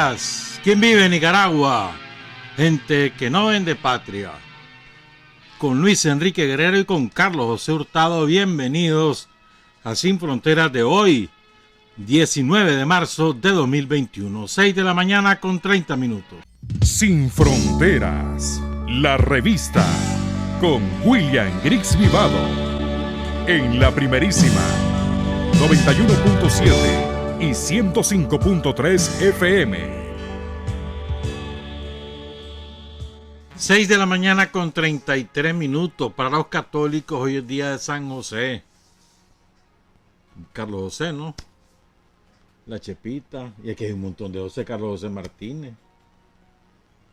días. ¿Quién vive en Nicaragua? Gente que no vende patria. Con Luis Enrique Guerrero y con Carlos José Hurtado, bienvenidos a Sin Fronteras de hoy, 19 de marzo de 2021, 6 de la mañana con 30 minutos. Sin Fronteras, la revista, con William Griggs Vivado, en la primerísima 91.7 y 105.3 FM. 6 de la mañana con 33 minutos. Para los católicos hoy es día de San José. Carlos José, ¿no? La Chepita. Y aquí hay un montón de José. Carlos José Martínez.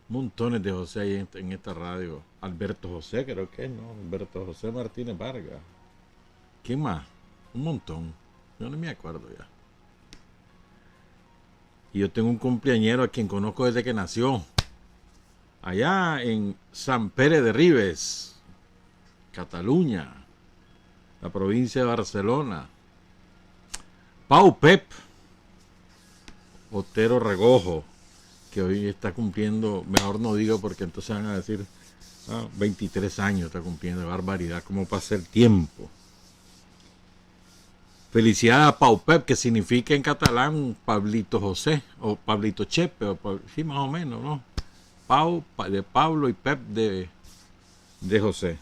Montones de José ahí en esta radio. Alberto José, creo que es, ¿no? Alberto José Martínez Vargas. ¿Quién más? Un montón. Yo no me acuerdo ya. Y yo tengo un cumpleañero a quien conozco desde que nació. Allá en San Pere de Ribes, Cataluña, la provincia de Barcelona. Pau Pep Otero Regojo, que hoy está cumpliendo, mejor no digo porque entonces van a decir, 23 años está cumpliendo, barbaridad, cómo pasa el tiempo. Felicidades a Pau Pep, que significa en catalán Pablito José, o Pablito Chepe, sí, más o menos, ¿no? Pau de Pablo y Pep de José.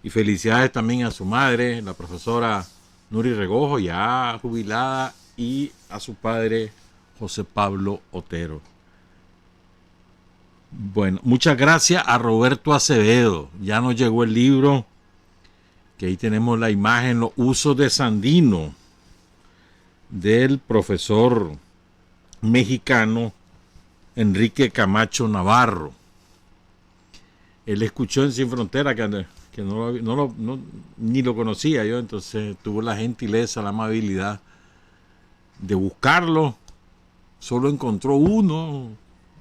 Y felicidades también a su madre, la profesora Nuri Regojo, ya jubilada, y a su padre José Pablo Otero. Bueno, muchas gracias a Roberto Acevedo. Ya nos llegó el libro, que ahí tenemos la imagen, los usos de Sandino, del profesor mexicano Enrique Camacho Navarro. Él escuchó en Sin Frontera que ni lo conocía yo, entonces tuvo la gentileza, la amabilidad de buscarlo. Solo encontró uno,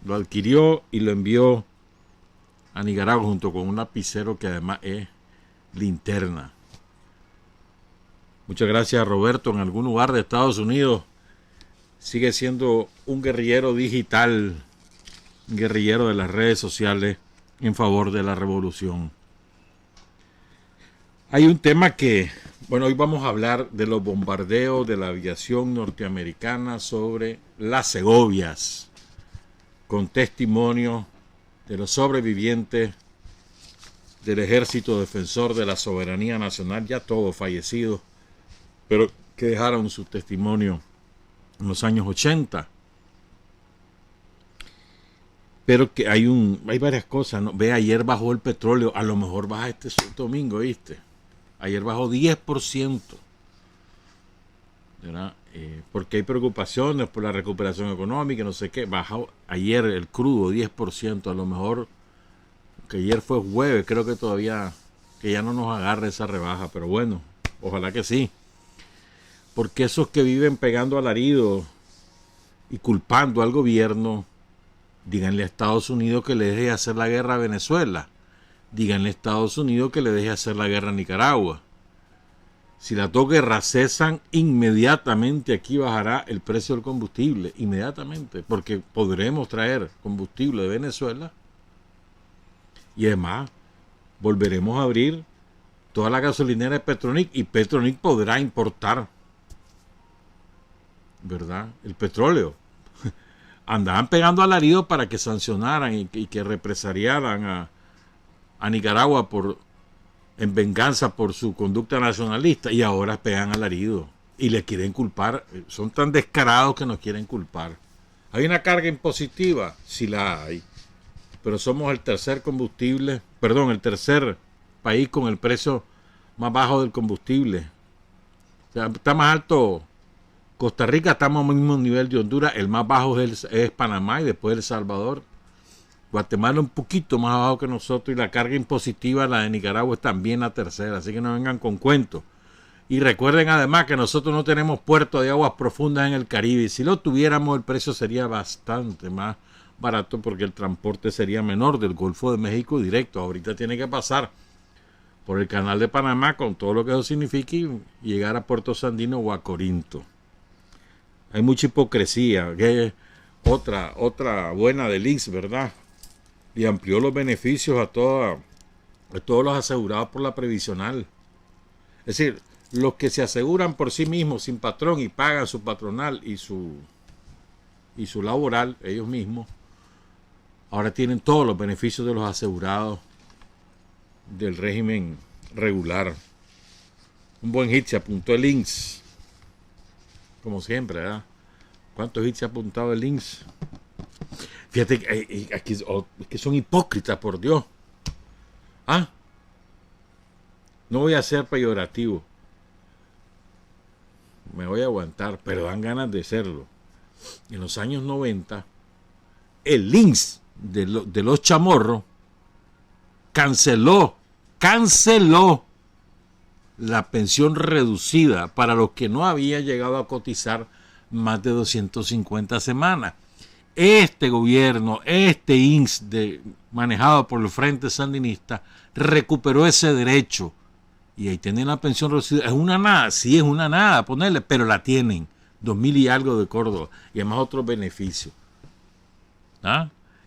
lo adquirió y lo envió a Nicaragua junto con un lapicero que además es linterna. Muchas gracias a Roberto. En algún lugar de Estados Unidos sigue siendo un guerrillero digital, un guerrillero de las redes sociales en favor de la revolución. Hay un tema que, bueno, hoy vamos a hablar de los bombardeos de la aviación norteamericana sobre las Segovias, con testimonio de los sobrevivientes del Ejército Defensor de la Soberanía Nacional, ya todos fallecidos, pero que dejaron su testimonio en los años 80. Pero que hay varias cosas, ¿no? Ve, ayer bajó el petróleo, a lo mejor baja este domingo, ¿viste? Ayer bajó 10%, ¿verdad? Porque hay preocupaciones por la recuperación económica, no sé qué. Bajó ayer el crudo 10%, a lo mejor, que ayer fue jueves, creo que todavía, que ya no nos agarre esa rebaja, pero bueno, ojalá que sí. Porque esos que viven pegando alaridos y culpando al gobierno, díganle a Estados Unidos que le deje de hacer la guerra a Venezuela. Díganle a Estados Unidos que le deje de hacer la guerra a Nicaragua. Si las dos guerras cesan, inmediatamente aquí bajará el precio del combustible. Inmediatamente. Porque podremos traer combustible de Venezuela. Y además, volveremos a abrir toda la gasolinera de Petronic. Y Petronic podrá importar, ¿verdad?, el petróleo. Andaban pegando alaridos para que sancionaran y que represaliaran a Nicaragua en venganza por su conducta nacionalista, y ahora pegan alaridos y le quieren culpar. Son tan descarados que nos quieren culpar. ¿Hay una carga impositiva? Sí la hay, pero somos el tercer país con el precio más bajo del combustible. O sea, está más alto Costa Rica, estamos al mismo nivel de Honduras. El más bajo es Panamá y después El Salvador. Guatemala un poquito más abajo que nosotros, y la carga impositiva, la de Nicaragua, es también la tercera, así que no vengan con cuentos. Y recuerden además que nosotros no tenemos puerto de aguas profundas en el Caribe, y si lo tuviéramos el precio sería bastante más barato porque el transporte sería menor del Golfo de México directo. Ahorita tiene que pasar por el canal de Panamá con todo lo que eso significa y llegar a Puerto Sandino o a Corinto. Hay mucha hipocresía. otra buena del INSS, ¿verdad? Y amplió los beneficios a todos los asegurados por la previsional. Es decir, los que se aseguran por sí mismos sin patrón y pagan su patronal y su laboral, ellos mismos, ahora tienen todos los beneficios de los asegurados del régimen regular. Un buen hit se apuntó el INSS, como siempre, ¿verdad? ¿Cuántos hits se ha apuntado el INSS? Fíjate que son hipócritas, por Dios. No voy a ser peyorativo, me voy a aguantar, pero dan ganas de serlo. En los años 90, el INSS de los chamorros canceló la pensión reducida para los que no habían llegado a cotizar más de 250 semanas. Este gobierno, este INSS manejado por el Frente Sandinista, recuperó ese derecho. Y ahí tienen la pensión reducida. Es una nada, sí es una nada ponerle, pero la tienen. 2,000 y algo de Córdoba. Y además otros beneficios.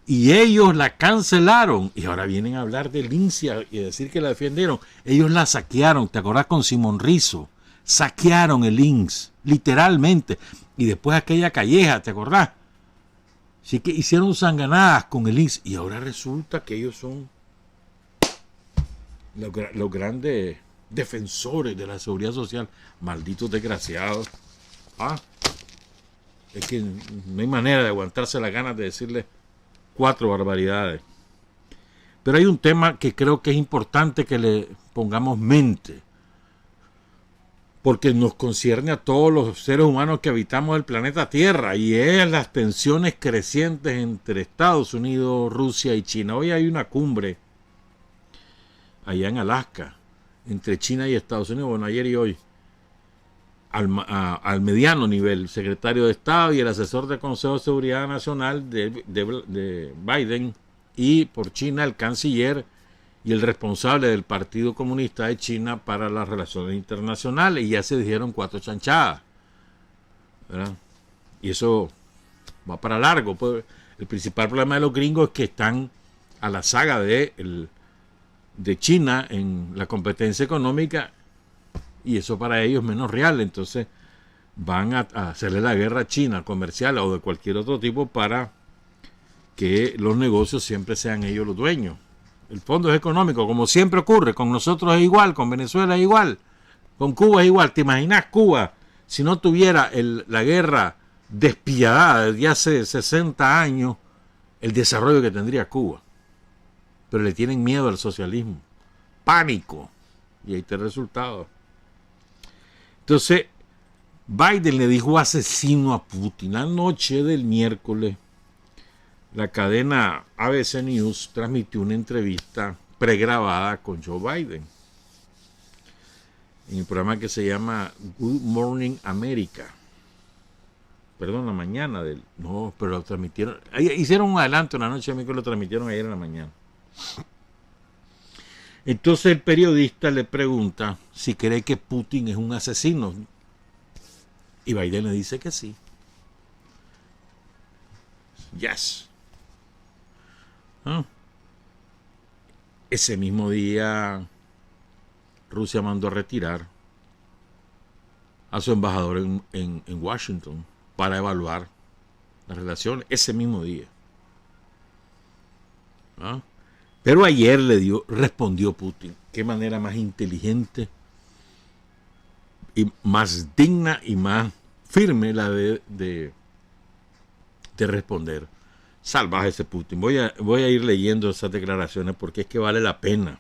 Y ellos la cancelaron. Y ahora vienen a hablar del INSS y a decir que la defendieron. Ellos la saquearon. ¿Te acordás con Simón Rizzo? Saquearon el INSS, literalmente. Y después aquella calleja, ¿te acordás? Así que hicieron sanganadas con el INSS. Y ahora resulta que ellos son los grandes defensores de la seguridad social. Malditos desgraciados. Es que no hay manera de aguantarse las ganas de decirle 4 barbaridades. Pero hay un tema que creo que es importante que le pongamos mente, porque nos concierne a todos los seres humanos que habitamos el planeta Tierra, y es las tensiones crecientes entre Estados Unidos, Rusia y China. Hoy hay una cumbre allá en Alaska entre China y Estados Unidos, bueno, ayer y hoy, al mediano nivel, el secretario de Estado y el asesor del Consejo de Seguridad Nacional de Biden, y por China el canciller y el responsable del Partido Comunista de China para las relaciones internacionales, y ya se dijeron 4 chanchadas, ¿verdad? Y eso va para largo. Pues el principal problema de los gringos es que están a la saga de China en la competencia económica, y eso para ellos es menos real. Entonces van a hacerle la guerra a China, comercial o de cualquier otro tipo, para que los negocios siempre sean ellos los dueños. El fondo es económico, como siempre ocurre. Con nosotros es igual, con Venezuela es igual, con Cuba es igual. ¿Te imaginas Cuba si no tuviera la guerra despiadada desde hace 60 años, el desarrollo que tendría Cuba? Pero le tienen miedo al socialismo, pánico, y ahí está el resultado. Entonces Biden le dijo asesino a Putin. La noche del miércoles, la cadena ABC News transmitió una entrevista pregrabada con Joe Biden en el programa que se llama Good Morning America. Perdón, la mañana del... No, pero lo transmitieron... Hicieron un adelanto en la noche del miércoles, lo transmitieron ayer en la mañana. Entonces el periodista le pregunta si cree que Putin es un asesino. Y Biden le dice que sí. Yes. Ese mismo día Rusia mandó a retirar a su embajador en Washington para evaluar las relaciones ese mismo día. Pero ayer respondió Putin. Qué manera más inteligente y más digna y más firme la de responder. Salvaje ese Putin. Voy a ir leyendo esas declaraciones porque es que vale la pena.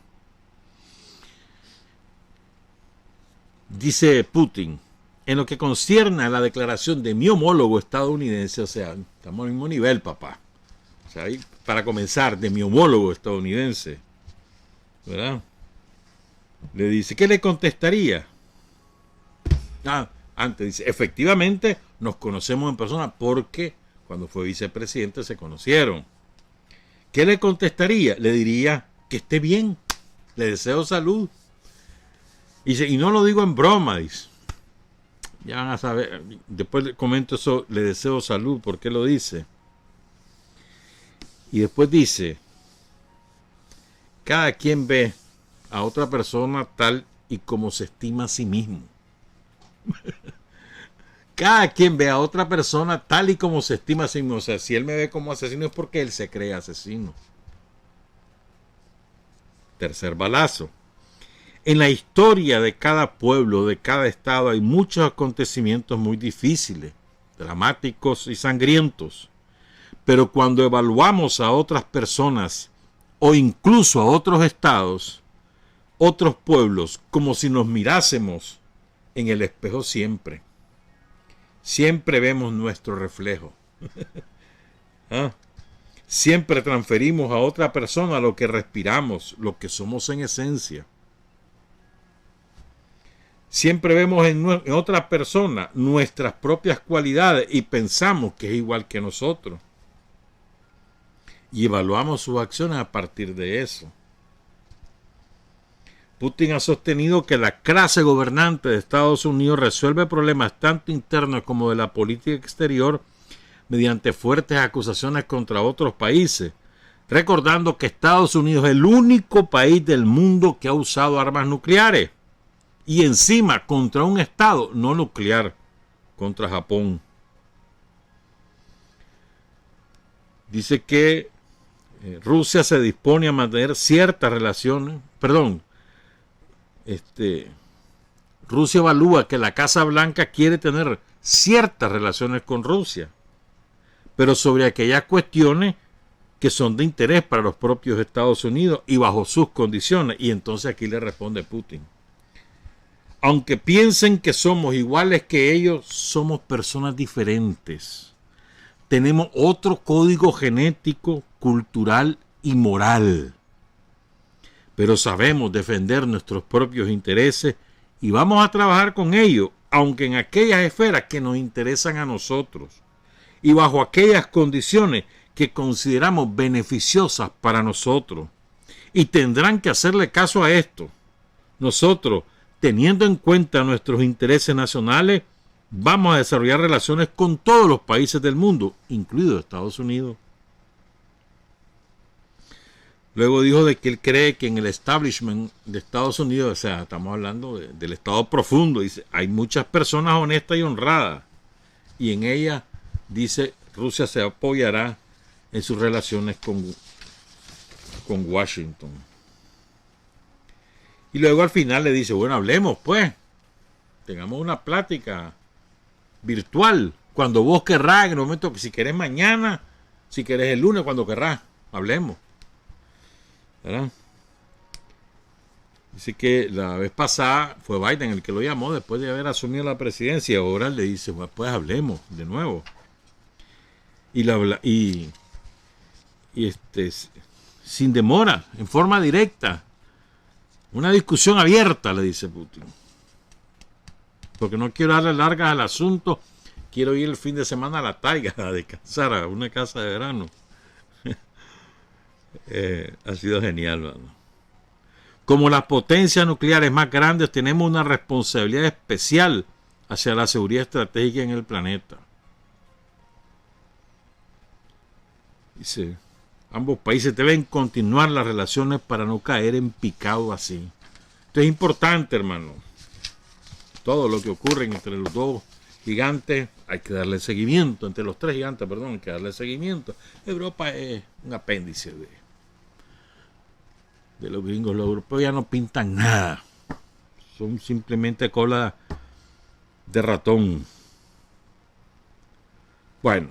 Dice Putin: en lo que concierne a la declaración de mi homólogo estadounidense, o sea, estamos al mismo nivel, papá. O sea, para comenzar, de mi homólogo estadounidense, ¿verdad? Le dice, ¿qué le contestaría? Antes dice, efectivamente nos conocemos en persona porque cuando fue vicepresidente se conocieron. ¿Qué le contestaría? Le diría que esté bien, le deseo salud. Y no lo digo en broma, dice. Ya van a saber, después le comento eso, le deseo salud, ¿por qué lo dice? Y después dice, cada quien ve a otra persona tal y como se estima a sí mismo. Cada quien ve a otra persona tal y como se estima a sí mismo. O sea, si él me ve como asesino es porque él se cree asesino. Tercer balazo. En la historia de cada pueblo, de cada estado, hay muchos acontecimientos muy difíciles, dramáticos y sangrientos. Pero cuando evaluamos a otras personas o incluso a otros estados, otros pueblos, como si nos mirásemos en el espejo siempre, siempre vemos nuestro reflejo. ¿Ah? Siempre transferimos a otra persona lo que respiramos, lo que somos en esencia. Siempre vemos en otra persona nuestras propias cualidades y pensamos que es igual que nosotros. Y evaluamos sus acciones a partir de eso. Putin ha sostenido que la clase gobernante de Estados Unidos resuelve problemas tanto internos como de la política exterior mediante fuertes acusaciones contra otros países, recordando que Estados Unidos es el único país del mundo que ha usado armas nucleares. Y encima contra un estado no nuclear, contra Japón. Dice que Rusia se dispone a mantener ciertas relaciones, Rusia evalúa que la Casa Blanca quiere tener ciertas relaciones con Rusia, pero sobre aquellas cuestiones que son de interés para los propios Estados Unidos y bajo sus condiciones. Y entonces aquí le responde Putin. Aunque piensen que somos iguales que ellos, somos personas diferentes. Tenemos otro código genético, cultural y moral. Pero sabemos defender nuestros propios intereses y vamos a trabajar con ellos, aunque en aquellas esferas que nos interesan a nosotros y bajo aquellas condiciones que consideramos beneficiosas para nosotros. Y tendrán que hacerle caso a esto. Nosotros, teniendo en cuenta nuestros intereses nacionales, vamos a desarrollar relaciones con todos los países del mundo, incluido Estados Unidos. Luego dijo de que él cree que en el establishment de Estados Unidos, o sea, estamos hablando del Estado profundo, dice, hay muchas personas honestas y honradas. Y en ellas, dice, Rusia se apoyará en sus relaciones con Washington. Y luego al final le dice, bueno, hablemos pues, tengamos una plática virtual, cuando vos querrás, en el momento que si querés mañana, si querés el lunes, cuando querrás, hablemos. ¿Verdad? Dice que la vez pasada fue Biden el que lo llamó después de haber asumido la presidencia. Ahora le dice, bueno, pues hablemos de nuevo. Sin demora, en forma directa. Una discusión abierta, le dice Putin. Porque no quiero darle largas al asunto. Quiero ir el fin de semana a la taiga a descansar a una casa de verano. Ha sido genial, mano. Como las potencias nucleares más grandes, tenemos una responsabilidad especial hacia la seguridad estratégica en el planeta. Dice, ambos países deben continuar las relaciones para no caer en picado así. Esto es importante, hermano. Todo lo que ocurre entre los dos gigantes hay que darle seguimiento. Entre los tres gigantes, perdón, hay que darle seguimiento. Europa es un apéndice de los gringos. Los europeos ya no pintan nada. Son simplemente cola de ratón. Bueno.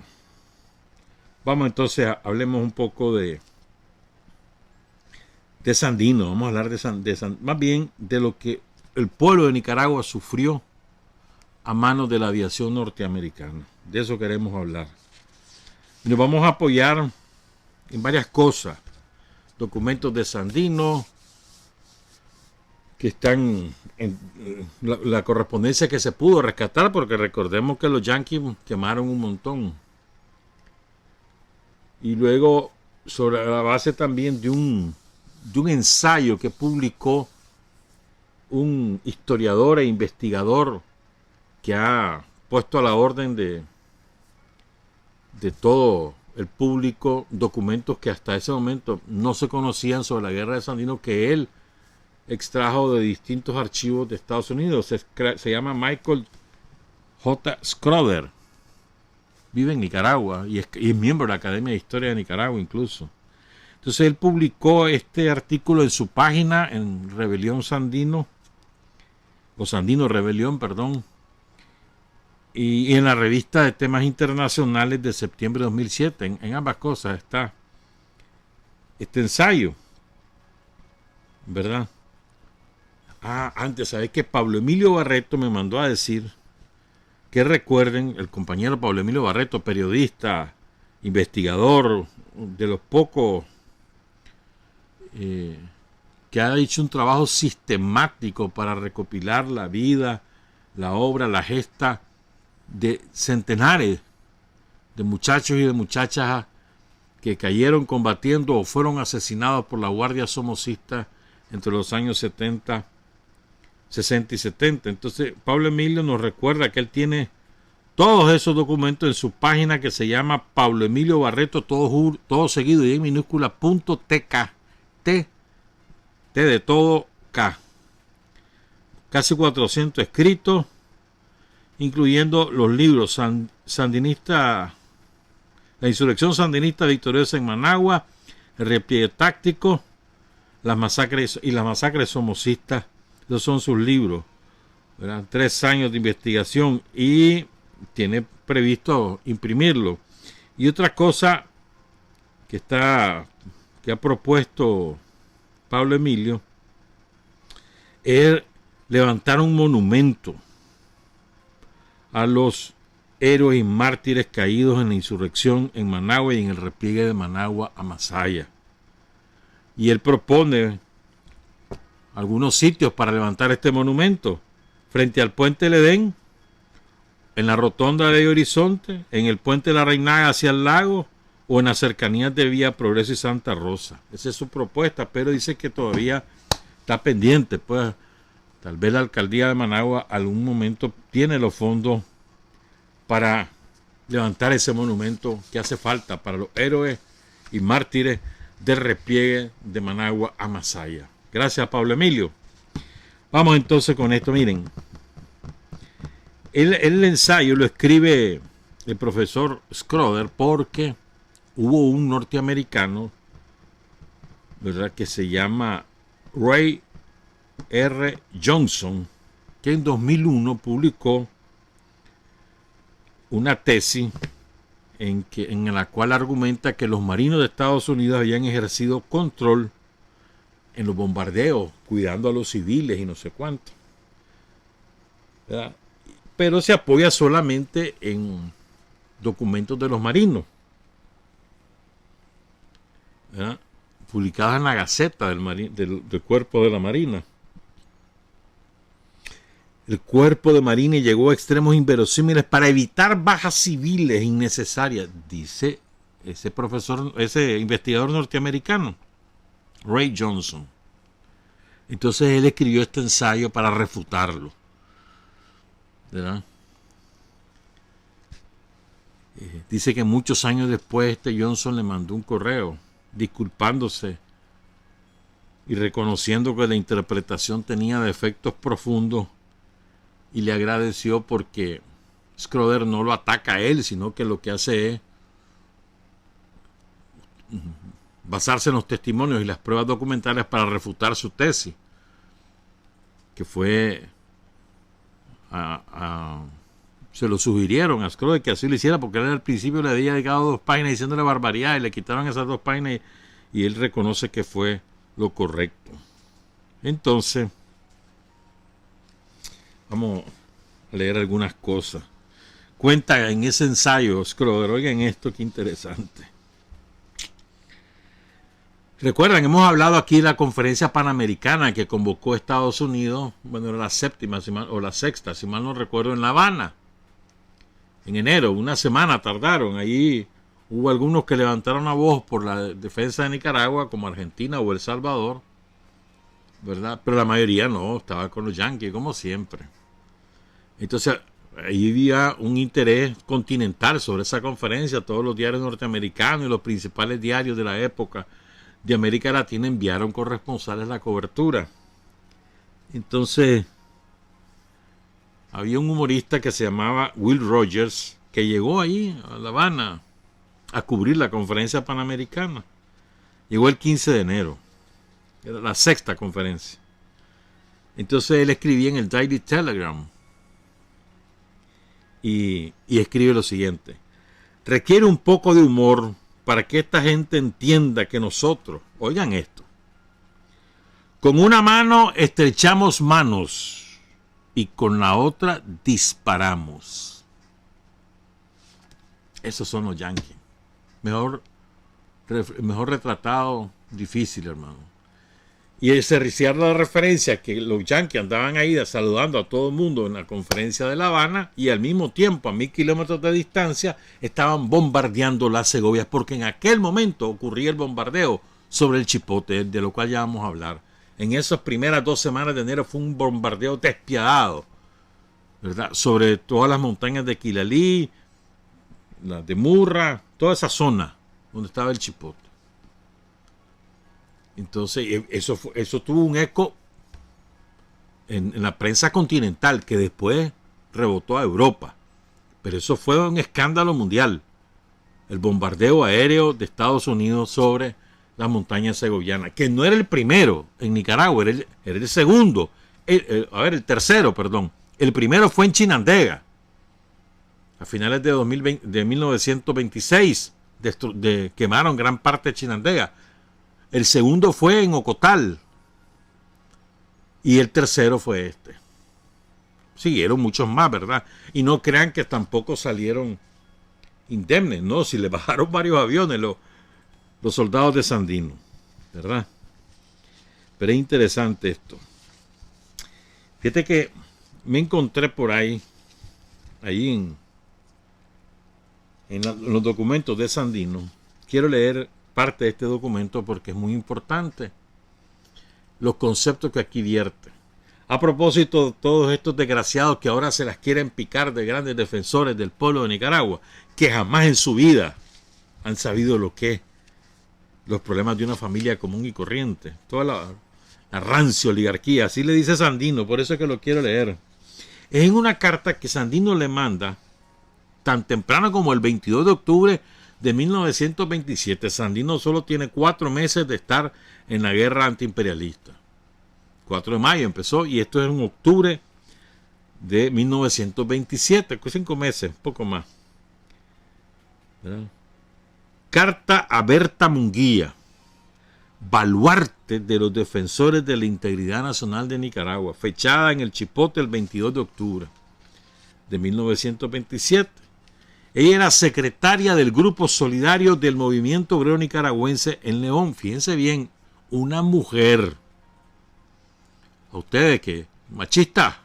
Vamos entonces, hablemos un poco de Sandino. Vamos a hablar más bien de lo que el pueblo de Nicaragua sufrió a manos de la aviación norteamericana. De eso queremos hablar. Y nos vamos a apoyar en varias cosas. Documentos de Sandino, que están en la correspondencia que se pudo rescatar, porque recordemos que los yanquis quemaron un montón. Y luego, sobre la base también de un ensayo que publicó un historiador e investigador que ha puesto a la orden de todo el público documentos que hasta ese momento no se conocían sobre la guerra de Sandino, que él extrajo de distintos archivos de Estados Unidos. Se llama Michael J. Schroeder. Vive en Nicaragua y es miembro de la Academia de Historia de Nicaragua incluso. Entonces él publicó este artículo en su página en Rebelión Sandino, o Sandino Rebelión, perdón, y en la revista de temas internacionales de septiembre de 2007. En ambas cosas está este ensayo, ¿verdad? Antes, ¿sabes que Pablo Emilio Barreto me mandó a decir que recuerden, el compañero Pablo Emilio Barreto, periodista, investigador, de los pocos que ha hecho un trabajo sistemático para recopilar la vida, la obra, la gesta de centenares de muchachos y de muchachas que cayeron combatiendo o fueron asesinados por la Guardia Somocista entre los años 60 y 70. Entonces Pablo Emilio nos recuerda que él tiene todos esos documentos en su página que se llama Pablo Emilio Barreto, todo seguido y en minúscula, .tk, T de todo K. Casi 400 escritos, incluyendo los libros Sandinista, La insurrección sandinista victoriosa en Managua, El repliegue táctico, las masacres somocistas. Esos son sus libros, ¿verdad? 3 años de investigación y tiene previsto imprimirlo. Y otra cosa que ha propuesto Pablo Emilio es levantar un monumento a los héroes y mártires caídos en la insurrección en Managua y en el repliegue de Managua a Masaya. Y él propone algunos sitios para levantar este monumento: frente al puente del Edén, en la rotonda de Horizonte, en el puente de la Reinaga hacia el lago o en las cercanías de Vía Progreso y Santa Rosa. Esa es su propuesta, pero dice que todavía está pendiente. Pues tal vez la alcaldía de Managua algún momento tiene los fondos para levantar ese monumento que hace falta para los héroes y mártires del repliegue de Managua a Masaya. Gracias, Pablo Emilio. Vamos entonces con esto. Miren, el ensayo lo escribe el profesor Schroeder porque hubo un norteamericano, ¿verdad?, que se llama Ray R. Johnson, que en 2001 publicó una tesis en la cual argumenta que los marinos de Estados Unidos habían ejercido control en los bombardeos, cuidando a los civiles y no sé cuánto, ¿verdad? Pero se apoya solamente en documentos de los marinos, ¿verdad?, publicados en la Gaceta del Cuerpo de la Marina. El Cuerpo de Marina llegó a extremos inverosímiles para evitar bajas civiles innecesarias, dice ese investigador norteamericano, Ray Johnson. Entonces él escribió este ensayo para refutarlo, ¿verdad? Dice que muchos años después Johnson le mandó un correo disculpándose y reconociendo que la interpretación tenía defectos profundos, y le agradeció porque Schroeder no lo ataca a él, sino que lo que hace es basarse en los testimonios y las pruebas documentales para refutar su tesis, que fue se lo sugirieron a Schroeder que así lo hiciera, porque él al principio le había dedicado 2 páginas diciéndole barbaridad y le quitaron esas 2 páginas y él reconoce que fue lo correcto. Entonces vamos a leer algunas cosas. Cuenta en ese ensayo Schroeder, oigan esto, qué interesante. Recuerdan, hemos hablado aquí de la conferencia panamericana que convocó Estados Unidos, bueno, era la 7ª o la 6ª, si mal no recuerdo, en La Habana, en enero. Una semana tardaron. Allí hubo algunos que levantaron la voz por la defensa de Nicaragua, como Argentina o El Salvador, ¿verdad? Pero la mayoría no, estaba con los yanquis, como siempre. Entonces, ahí había un interés continental sobre esa conferencia. Todos los diarios norteamericanos y los principales diarios de la época de América Latina enviaron corresponsales a la cobertura. Entonces, había un humorista que se llamaba Will Rogers, que llegó ahí a La Habana a cubrir la conferencia panamericana. Llegó el 15 de enero. Era la 6ª conferencia. Entonces él escribía en el Daily Telegram y escribe lo siguiente: requiere un poco de humor para que esta gente entienda que nosotros, oigan esto, con una mano estrechamos manos y con la otra disparamos. Esos son los yanquis. Mejor retratado, difícil, hermano. Y se riciaron la referencia que los yanquis andaban ahí saludando a todo el mundo en la conferencia de La Habana y al mismo tiempo, a 1000 kilómetros de distancia, estaban bombardeando las Segovias, porque en aquel momento ocurría el bombardeo sobre el Chipote, de lo cual ya vamos a hablar. En esas primeras 2 semanas de enero fue un bombardeo despiadado, ¿verdad?, sobre todas las montañas de Quilalí, las de Murra, toda esa zona donde estaba el Chipote. Entonces eso tuvo un eco en la prensa continental, que después rebotó a Europa. Pero eso fue un escándalo mundial, el bombardeo aéreo de Estados Unidos sobre las montañas segovianas, que no era el primero en Nicaragua, era el segundo, el tercero, perdón. El primero fue en Chinandega, a finales de 1926, quemaron gran parte de Chinandega. El segundo fue en Ocotal. Y el tercero fue este. Siguieron muchos más, ¿verdad? Y no crean que tampoco salieron indemnes, ¿no? Si le bajaron varios aviones los soldados de Sandino, ¿verdad? Pero es interesante esto. Fíjate que me encontré por ahí en los documentos de Sandino. Quiero leer parte de este documento porque es muy importante los conceptos que aquí vierte. A propósito de todos estos desgraciados que ahora se las quieren picar de grandes defensores del pueblo de Nicaragua, que jamás en su vida han sabido lo que es los problemas de una familia común y corriente. Toda la rancia oligarquía, así le dice Sandino, por eso es que lo quiero leer. Es en una carta que Sandino le manda tan temprano como el 22 de octubre de 1927. Sandino solo tiene 4 meses de estar en la guerra antiimperialista. 4 de mayo empezó y esto es en octubre de 1927, 5 meses, poco más. ¿Verdad? Carta a Berta Munguía, baluarte de los defensores de la integridad nacional de Nicaragua, fechada en el Chipote el 22 de octubre de 1927. Ella era secretaria del Grupo Solidario del Movimiento Obrero Nicaragüense en León. Fíjense bien, una mujer. A ustedes que machistas,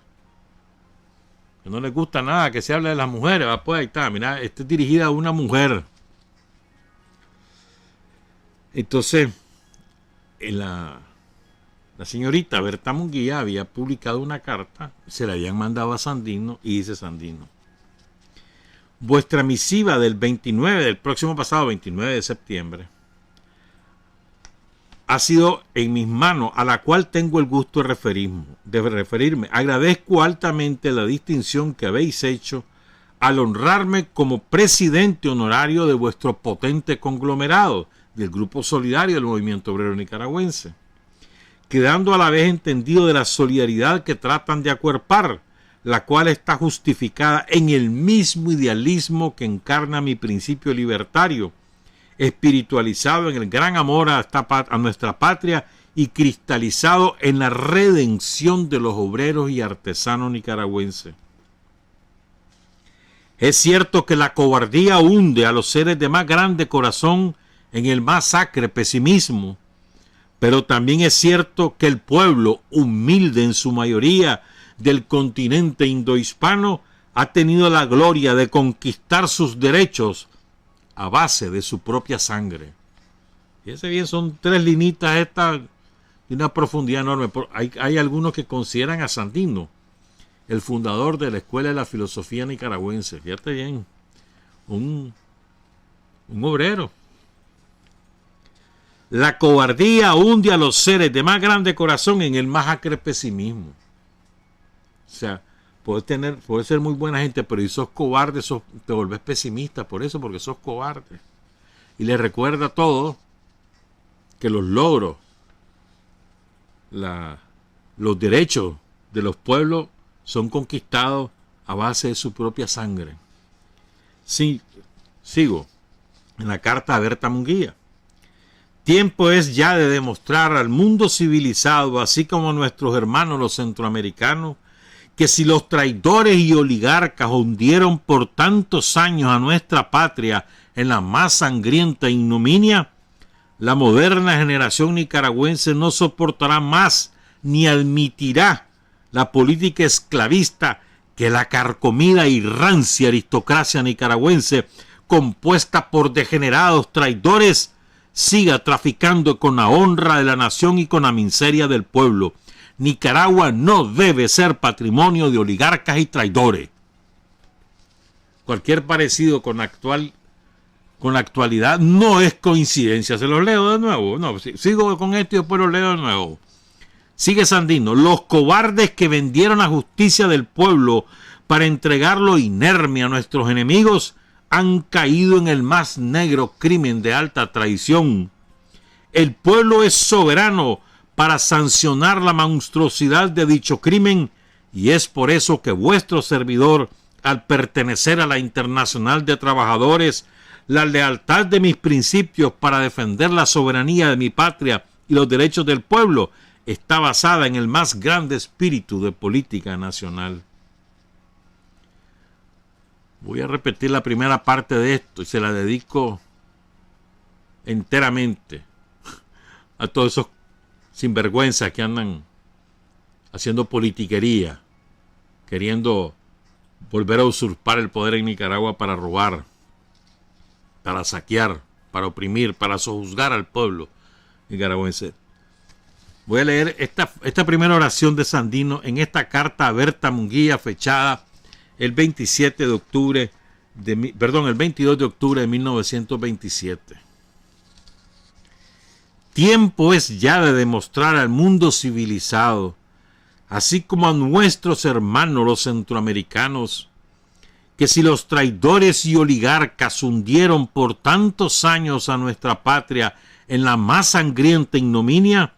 que no les gusta nada que se hable de las mujeres, pues ahí está, mira, esta es dirigida a una mujer. Entonces, la señorita Berta Munguía había publicado una carta, se la habían mandado a Sandino y dice Sandino: vuestra misiva del próximo pasado 29 de septiembre ha sido en mis manos, a la cual tengo el gusto de referirme. Agradezco altamente la distinción que habéis hecho al honrarme como presidente honorario de vuestro potente conglomerado del Grupo Solidario del Movimiento Obrero Nicaragüense, quedando a la vez entendido de la solidaridad que tratan de acuerpar, la cual está justificada en el mismo idealismo que encarna mi principio libertario, espiritualizado en el gran amor a nuestra patria y cristalizado en la redención de los obreros y artesanos nicaragüenses. Es cierto que la cobardía hunde a los seres de más grande corazón en el más acre pesimismo, pero también es cierto que el pueblo, humilde en su mayoría, del continente indohispano, ha tenido la gloria de conquistar sus derechos a base de su propia sangre. Fíjense bien, son 3 linitas estas de una profundidad enorme. Hay algunos que consideran a Sandino el fundador de la Escuela de la Filosofía Nicaragüense. Fíjate bien, un obrero. La cobardía hunde a los seres de más grande corazón en el más acre pesimismo. O sea, puedes ser muy buena gente, pero si sos cobarde, te volvés pesimista por eso, porque sos cobarde. Y le recuerda a todos que los logros, los derechos de los pueblos son conquistados a base de su propia sangre. Sí, sigo en la carta a Berta Munguía. Tiempo es ya de demostrar al mundo civilizado, así como a nuestros hermanos los centroamericanos, que si los traidores y oligarcas hundieron por tantos años a nuestra patria en la más sangrienta ignominia, la moderna generación nicaragüense no soportará más ni admitirá la política esclavista que la carcomida y rancia aristocracia nicaragüense, compuesta por degenerados traidores, siga traficando con la honra de la nación y con la miseria del pueblo. Nicaragua no debe ser patrimonio de oligarcas y traidores. Cualquier parecido con la actualidad no es coincidencia. Se los leo de nuevo. No, sigo con esto y después lo leo de nuevo. Sigue Sandino. Los cobardes que vendieron la justicia del pueblo para entregarlo inerme a nuestros enemigos han caído en el más negro crimen de alta traición. El pueblo es soberano para sancionar la monstruosidad de dicho crimen, y es por eso que vuestro servidor, al pertenecer a la Internacional de Trabajadores, la lealtad de mis principios para defender la soberanía de mi patria y los derechos del pueblo, está basada en el más grande espíritu de política nacional. Voy a repetir la primera parte de esto y se la dedico enteramente a todos esos sinvergüenzas que andan haciendo politiquería, queriendo volver a usurpar el poder en Nicaragua para robar, para saquear, para oprimir, para sojuzgar al pueblo nicaragüense. Voy a leer esta primera oración de Sandino en esta carta a Berta Munguía, fechada el 22 de octubre de 1927. Tiempo es ya de demostrar al mundo civilizado, así como a nuestros hermanos los centroamericanos, que si los traidores y oligarcas hundieron por tantos años a nuestra patria en la más sangrienta ignominia,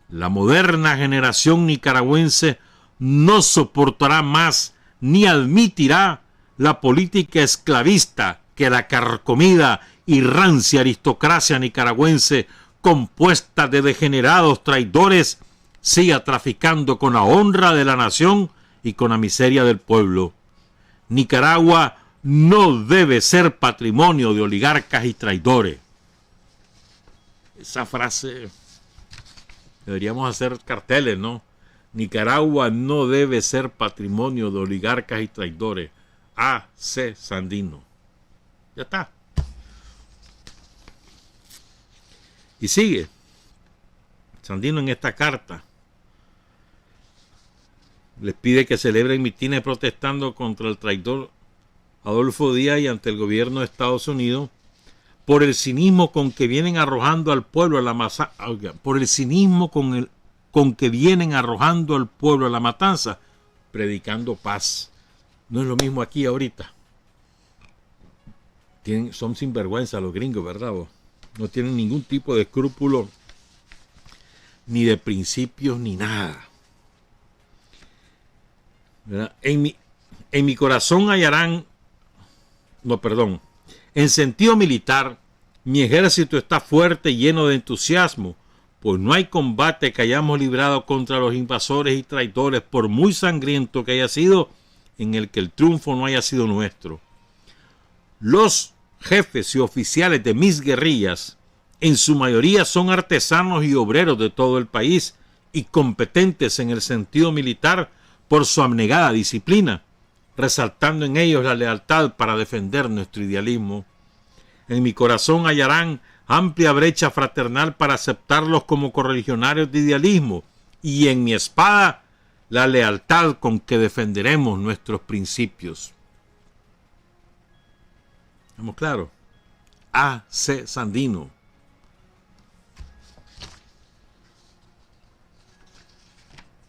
la moderna generación nicaragüense no soportará más ni admitirá la política esclavista que la carcomida y rancia aristocracia nicaragüense, compuesta de degenerados traidores, siga traficando con la honra de la nación y con la miseria del pueblo. Nicaragua no debe ser patrimonio de oligarcas y traidores. Esa frase deberíamos hacer carteles, ¿no? Nicaragua no debe ser patrimonio de oligarcas y traidores. A.C. Sandino. Ya está. Y sigue Sandino en esta carta. Les pide que celebren mitines protestando contra el traidor Adolfo Díaz y ante el gobierno de Estados Unidos por el cinismo con que vienen arrojando al pueblo a la matanza, predicando paz. No es lo mismo aquí ahorita. Son sinvergüenza los gringos, ¿verdad vos? No tienen ningún tipo de escrúpulo, ni de principios, ni nada. ¿Verdad? En mi corazón hallarán, en sentido militar, mi ejército está fuerte y lleno de entusiasmo, pues no hay combate que hayamos librado contra los invasores y traidores, por muy sangriento que haya sido, en el que el triunfo no haya sido nuestro. Los jefes y oficiales de mis guerrillas, en su mayoría son artesanos y obreros de todo el país y competentes en el sentido militar por su abnegada disciplina, resaltando en ellos la lealtad para defender nuestro idealismo. En mi corazón hallarán amplia brecha fraternal para aceptarlos como correligionarios de idealismo, y en mi espada la lealtad con que defenderemos nuestros principios. ¿Estamos claros? A.C. Sandino.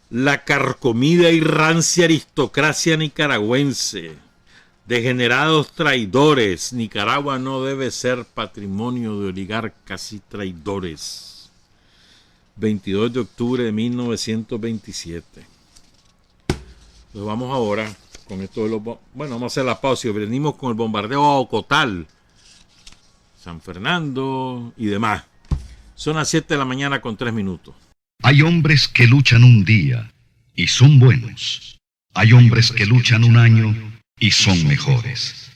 La carcomida y rancia aristocracia nicaragüense, degenerados traidores, Nicaragua no debe ser patrimonio de oligarcas y traidores. 22 de octubre de 1927. Entonces vamos ahora con esto de los... Bueno, vamos a hacer la pausa y venimos con el bombardeo a Ocotal, San Fernando y demás. Son las 7 de la mañana con 3 minutos. Hay hombres que luchan un día y son buenos. Hay hombres que luchan un año y son mejores.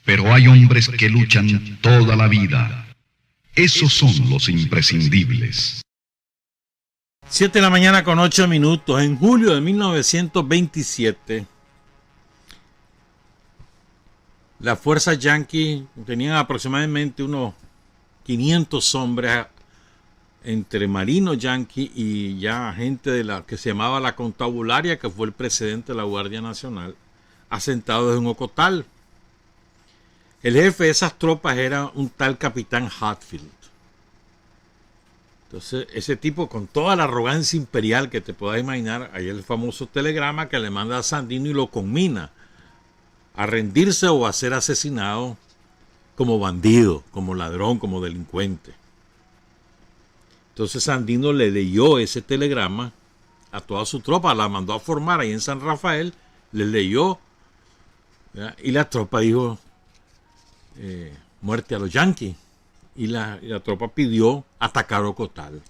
Pero hay hombres que luchan toda la vida. Esos son los imprescindibles. 7 de la mañana con 8 minutos. En julio de 1927, las fuerzas yanquis tenían aproximadamente unos 500 hombres, entre marinos yanquis y ya gente de la que se llamaba la Contabularia, que fue el presidente de la Guardia Nacional, asentados en Ocotal. El jefe de esas tropas era un tal capitán Hatfield. Entonces, ese tipo, con toda la arrogancia imperial que te puedas imaginar, hay el famoso telegrama que le manda a Sandino y lo conmina a rendirse o a ser asesinado como bandido, como ladrón, como delincuente. Entonces Sandino le leyó ese telegrama a toda su tropa, la mandó a formar ahí en San Rafael, le leyó, ¿verdad? Y la tropa dijo muerte a los yanquis, y la tropa pidió atacar Ocotal.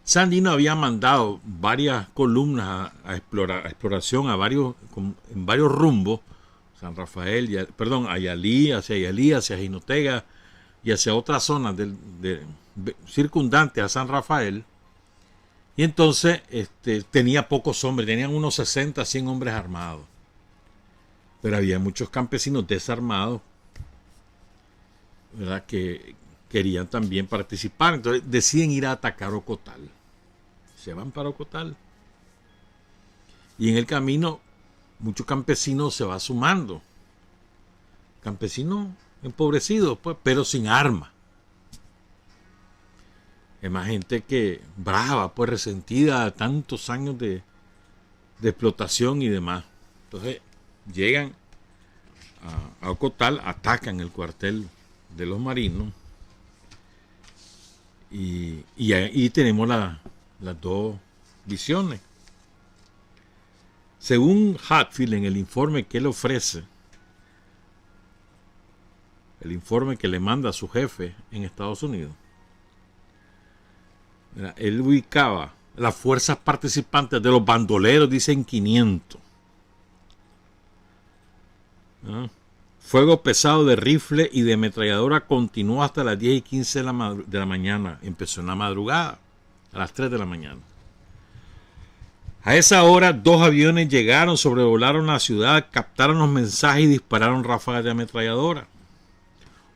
Sandino había mandado varias columnas a exploración en varios rumbos, San Rafael, a Yalí, hacia Jinotega y hacia otras zonas circundantes a San Rafael. Y entonces tenía pocos hombres, tenían unos 60, 100 hombres armados. Pero había muchos campesinos desarmados, ¿verdad?, que querían también participar. Entonces deciden ir a atacar Ocotal. Se van para Ocotal. Y en el camino, muchos campesinos se van sumando. Campesinos empobrecidos, pues, pero sin armas. Es más gente que brava, pues resentida de tantos años de explotación y demás. Entonces llegan a Ocotal, atacan el cuartel de los marinos y ahí tenemos las dos visiones. Según Hatfield, en el informe que él ofrece, el informe que le manda a su jefe en Estados Unidos, él ubicaba las fuerzas participantes de los bandoleros, dicen 500. Fuego pesado de rifle y de ametralladora continuó hasta las 10 y 15 de la mañana. Empezó en la madrugada, a las 3 de la mañana. A esa hora, 2 aviones llegaron, sobrevolaron la ciudad, captaron los mensajes y dispararon ráfagas de ametralladora.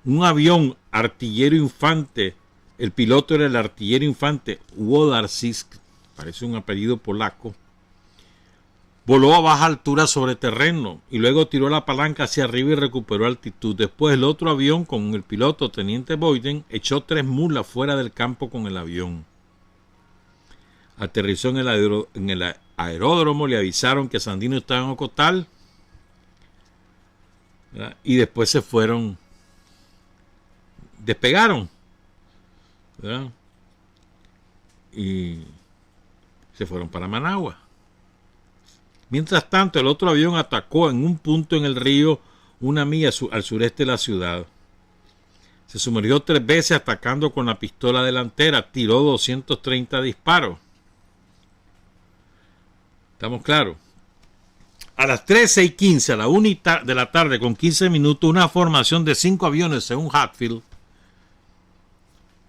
Un avión artillero infante, el piloto era el artillero infante Wodarczyk, parece un apellido polaco, voló a baja altura sobre terreno y luego tiró la palanca hacia arriba y recuperó altitud. Después el otro avión con el piloto teniente Boyden echó 3 mulas fuera del campo con el avión. Aterrizó en el aeródromo, le avisaron que Sandino estaba en Ocotal, ¿verdad? Y después se fueron, despegaron, ¿verdad? Y se fueron para Managua. Mientras tanto, el otro avión atacó en un punto en el río, una milla al sureste de la ciudad. Se sumergió 3 veces atacando con la pistola delantera, tiró 230 disparos. ¿Estamos claros? A las 13:15, a la 1 de la tarde con 15 minutos, una formación de 5 aviones, según Hatfield,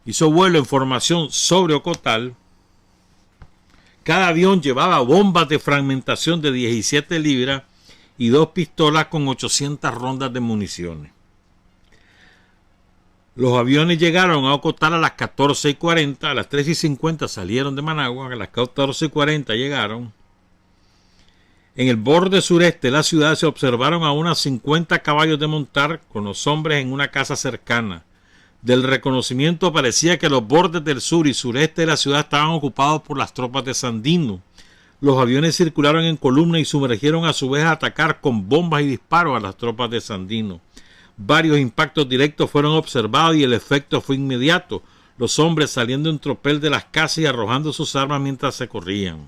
hizo vuelo en formación sobre Ocotal. Cada avión llevaba bombas de fragmentación de 17 libras y 2 pistolas con 800 rondas de municiones. Los aviones llegaron a Ocotal a las 14:40, a las 13:50 salieron de Managua, a las 14:40 llegaron. En el borde sureste de la ciudad se observaron a unos 50 caballos de montar con los hombres en una casa cercana. Del reconocimiento parecía que los bordes del sur y sureste de la ciudad estaban ocupados por las tropas de Sandino. Los aviones circularon en columna y sumergieron a su vez a atacar con bombas y disparos a las tropas de Sandino. Varios impactos directos fueron observados y el efecto fue inmediato, los hombres saliendo en tropel de las casas y arrojando sus armas mientras se corrían.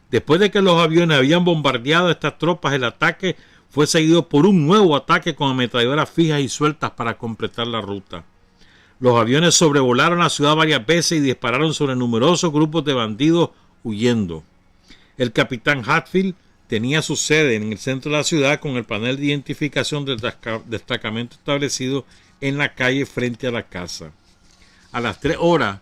Después de que los aviones habían bombardeado a estas tropas, el ataque fue seguido por un nuevo ataque con ametralladoras fijas y sueltas para completar la ruta. Los aviones sobrevolaron la ciudad varias veces y dispararon sobre numerosos grupos de bandidos huyendo. El capitán Hatfield tenía su sede en el centro de la ciudad con el panel de identificación del destacamento establecido en la calle frente a la casa. A las 3 de la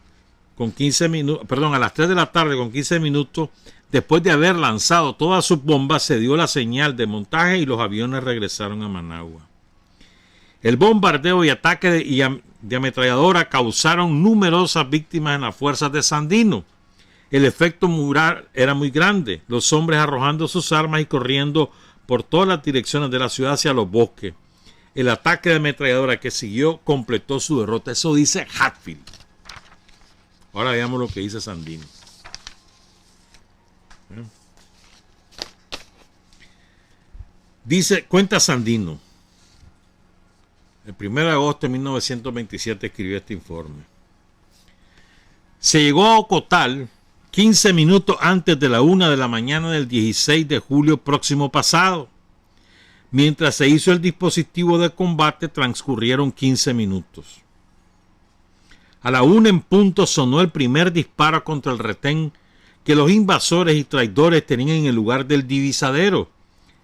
tarde con 15 minutos, después de haber lanzado todas sus bombas, se dio la señal de montaje y los aviones regresaron a Managua. El bombardeo y ataque de ametralladora causaron numerosas víctimas en las fuerzas de Sandino. El efecto mural era muy grande, los hombres arrojando sus armas y corriendo por todas las direcciones de la ciudad hacia los bosques. El ataque de ametralladora que siguió completó su derrota. Eso dice Hatfield. Ahora veamos lo que dice Sandino. Cuenta Sandino. El 1 de agosto de 1927 escribió este informe. Se llegó a Ocotal 15 minutos antes de la 1 de la mañana del 16 de julio próximo pasado. Mientras se hizo el dispositivo de combate, transcurrieron 15 minutos. A la 1 en punto sonó el primer disparo contra el retén que los invasores y traidores tenían en el lugar del divisadero,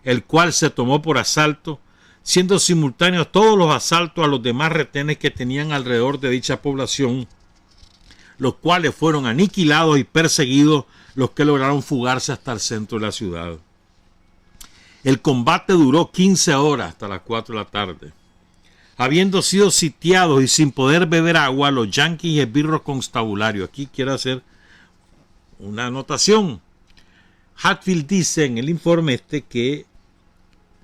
el cual se tomó por asalto, siendo simultáneos todos los asaltos a los demás retenes que tenían alrededor de dicha población, los cuales fueron aniquilados y perseguidos los que lograron fugarse hasta el centro de la ciudad. El combate duró 15 horas hasta las 4 de la tarde. Habiendo sido sitiados y sin poder beber agua, los yanquis y esbirros constabularios. Aquí quiero hacer una anotación. Hatfield dice en el informe que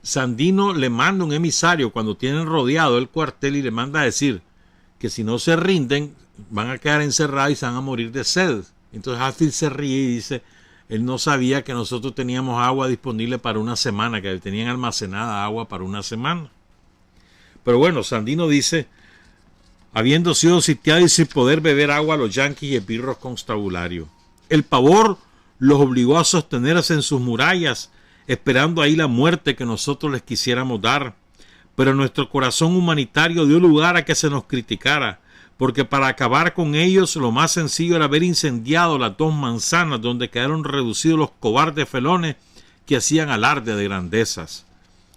Sandino le manda un emisario cuando tienen rodeado el cuartel y le manda a decir que si no se rinden van a quedar encerrados y se van a morir de sed. Entonces Hatfield se ríe y dice, él no sabía que nosotros teníamos agua disponible para una semana, que tenían almacenada agua para una semana. Pero bueno, Sandino dice, habiendo sido sitiado y sin poder beber agua, los yanquis y esbirros constabularios. El pavor los obligó a sostenerse en sus murallas, esperando ahí la muerte que nosotros les quisiéramos dar. Pero nuestro corazón humanitario dio lugar a que se nos criticara, porque para acabar con ellos lo más sencillo era haber incendiado las 2 manzanas donde quedaron reducidos los cobardes felones que hacían alarde de grandezas.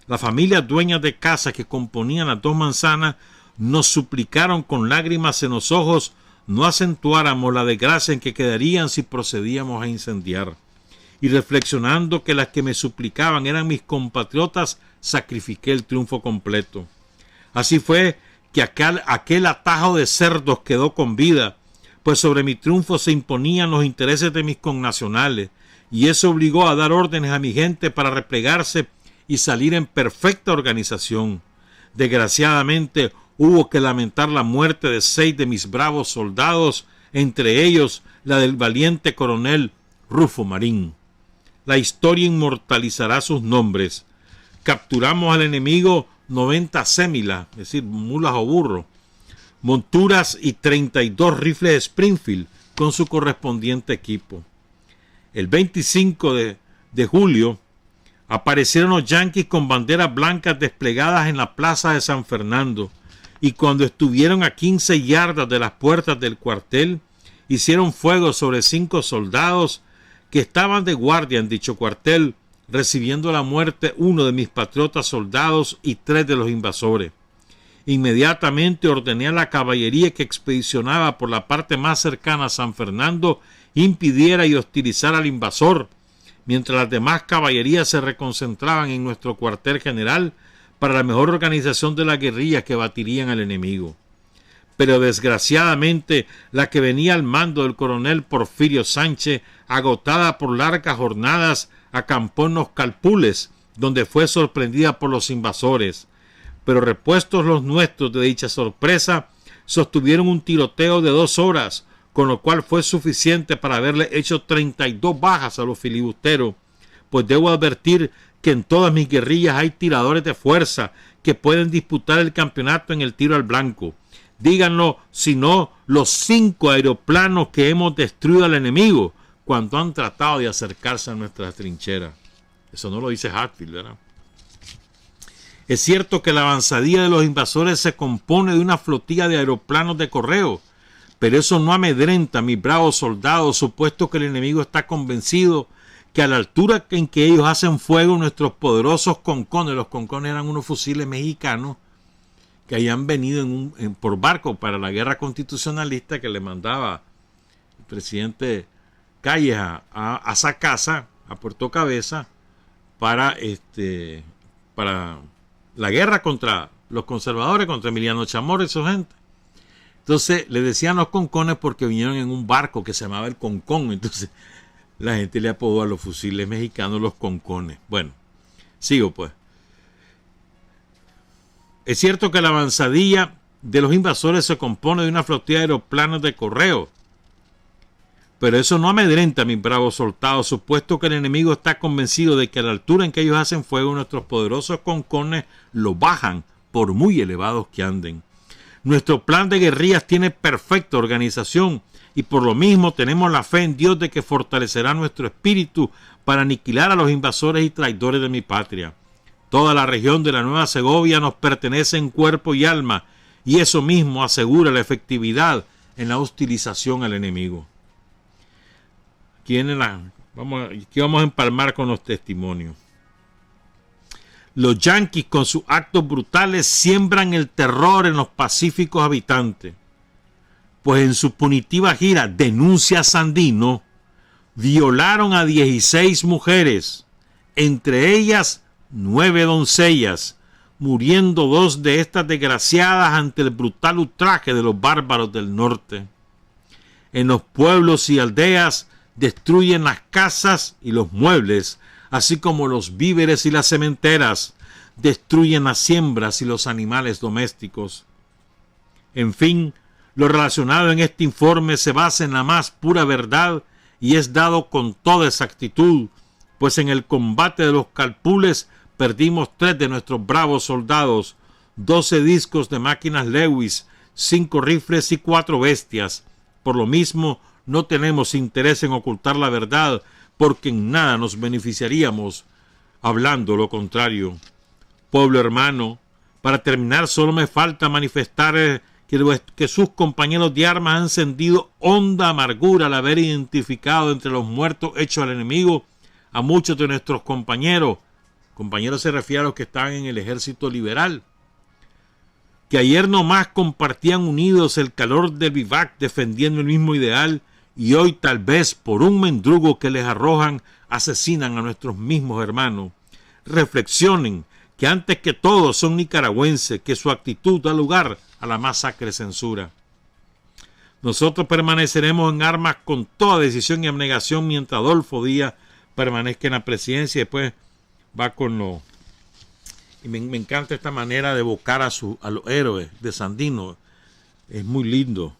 Las familias dueñas de casas que componían las 2 manzanas nos suplicaron con lágrimas en los ojos no acentuáramos la desgracia en que quedarían si procedíamos a incendiar. Y reflexionando que las que me suplicaban eran mis compatriotas, sacrifiqué el triunfo completo. Así fue que aquel atajo de cerdos quedó con vida, pues sobre mi triunfo se imponían los intereses de mis connacionales, y eso obligó a dar órdenes a mi gente para replegarse y salir en perfecta organización. Desgraciadamente hubo que lamentar la muerte de 6 de mis bravos soldados, entre ellos la del valiente coronel Rufo Marín. La historia inmortalizará sus nombres. Capturamos al enemigo 90 sémilas, es decir, mulas o burros, monturas y 32 rifles Springfield con su correspondiente equipo. El 25 de julio aparecieron los yanquis con banderas blancas desplegadas en la plaza de San Fernando, y cuando estuvieron a 15 yardas de las puertas del cuartel, hicieron fuego sobre 5 soldados que estaban de guardia en dicho cuartel, recibiendo la muerte 1 de mis patriotas soldados y 3 de los invasores. Inmediatamente ordené a la caballería que expedicionaba por la parte más cercana a San Fernando impidiera y hostilizara al invasor, mientras las demás caballerías se reconcentraban en nuestro cuartel general para la mejor organización de la guerrilla que batirían al enemigo. Pero desgraciadamente la que venía al mando del coronel Porfirio Sánchez, agotada por largas jornadas, acampó en los Calpules, donde fue sorprendida por los invasores. Pero repuestos los nuestros de dicha sorpresa, sostuvieron un tiroteo de 2 horas, con lo cual fue suficiente para haberle hecho 32 bajas a los filibusteros, pues debo advertir que en todas mis guerrillas hay tiradores de fuerza que pueden disputar el campeonato en el tiro al blanco. Díganlo, si no, los 5 aeroplanos que hemos destruido al enemigo cuando han tratado de acercarse a nuestras trincheras. Eso no lo dice Hatfield, ¿verdad? Es cierto que la avanzadilla de los invasores se compone de una flotilla de aeroplanos de correo, pero eso no amedrenta a mis bravos soldados, supuesto que el enemigo está convencido que a la altura en que ellos hacen fuego nuestros poderosos concones, los concones eran unos fusiles mexicanos que habían venido por barco para la guerra constitucionalista que le mandaba el presidente Calles a Sacasa, a Puerto Cabeza, para la guerra contra los conservadores, contra Emiliano Chamorro y su gente. Entonces le decían los concones porque vinieron en un barco que se llamaba el Concón. Entonces la gente le apodó a los fusiles mexicanos los concones. Bueno, sigo pues. Es cierto que la avanzadilla de los invasores se compone de una flotilla de aeroplanos de correo, pero eso no amedrenta a mis bravos soldados, supuesto que el enemigo está convencido de que a la altura en que ellos hacen fuego nuestros poderosos concones lo bajan por muy elevados que anden. Nuestro plan de guerrillas tiene perfecta organización y por lo mismo tenemos la fe en Dios de que fortalecerá nuestro espíritu para aniquilar a los invasores y traidores de mi patria. Toda la región de la Nueva Segovia nos pertenece en cuerpo y alma y eso mismo asegura la efectividad en la hostilización al enemigo. Aquí vamos a empalmar con los testimonios. Los yanquis con sus actos brutales siembran el terror en los pacíficos habitantes, pues en su punitiva gira Denuncia Sandino violaron a 16 mujeres, entre ellas 9 doncellas, muriendo 2 de estas desgraciadas ante el brutal ultraje de los bárbaros del norte. En los pueblos y aldeas destruyen las casas y los muebles, así como los víveres y las sementeras, destruyen las siembras y los animales domésticos. En fin, lo relacionado en este informe se basa en la más pura verdad y es dado con toda exactitud, pues en el combate de los Calpules perdimos 3 de nuestros bravos soldados, 12 discos de máquinas Lewis, 5 rifles y 4 bestias. Por lo mismo, no tenemos interés en ocultar la verdad, porque en nada nos beneficiaríamos hablando lo contrario. Pueblo hermano, para terminar solo me falta manifestar que sus compañeros de armas han sentido honda amargura al haber identificado entre los muertos hechos al enemigo a muchos de nuestros compañeros. Compañeros se refiere a los que estaban en el ejército liberal, que ayer nomás compartían unidos el calor del vivac defendiendo el mismo ideal y hoy tal vez por un mendrugo que les arrojan asesinan a nuestros mismos hermanos. Reflexionen que antes que todo son nicaragüenses, que su actitud da lugar a la más sacra censura. Nosotros permaneceremos en armas con toda decisión y abnegación mientras Adolfo Díaz permanezca en la presidencia y después va con lo... Y me encanta esta manera de evocar a los héroes de Sandino. Es muy lindo.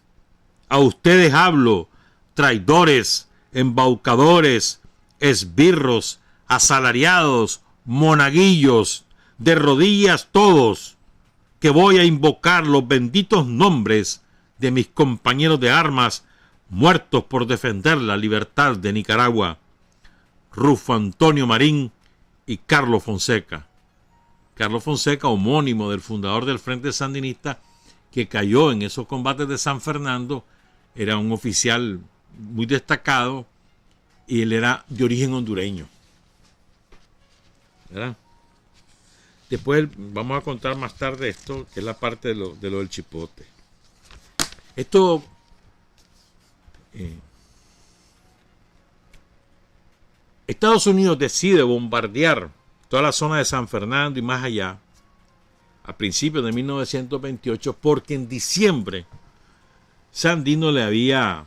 A ustedes hablo, traidores, embaucadores, esbirros, asalariados, monaguillos, de rodillas todos, que voy a invocar los benditos nombres de mis compañeros de armas muertos por defender la libertad de Nicaragua, Rufo Antonio Marín y Carlos Fonseca. Carlos Fonseca, homónimo del fundador del Frente Sandinista, que cayó en esos combates de San Fernando, era un oficial muy destacado y él era de origen hondureño. ¿Verdad? Después vamos a contar más tarde esto, que es la parte de lo del chipote. Esto Estados Unidos decide bombardear toda la zona de San Fernando y más allá a principios de 1928 porque en diciembre Sandino le había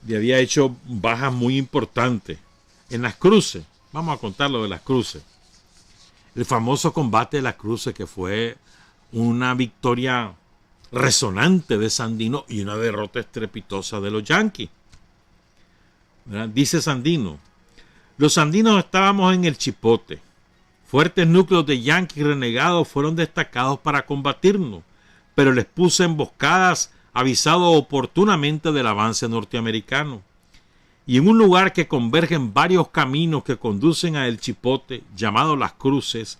hecho bajas muy importantes En las cruces, vamos a contar lo de las cruces. El famoso combate de las cruces, que fue una victoria resonante de Sandino y una derrota estrepitosa de los yanquis. ¿Verdad? Dice Sandino: los sandinos estábamos en el Chipote. Fuertes núcleos de yanquis renegados fueron destacados para combatirnos, pero les puse emboscadas, avisado oportunamente del avance norteamericano. Y en un lugar que convergen varios caminos que conducen a El Chipote, llamado Las Cruces,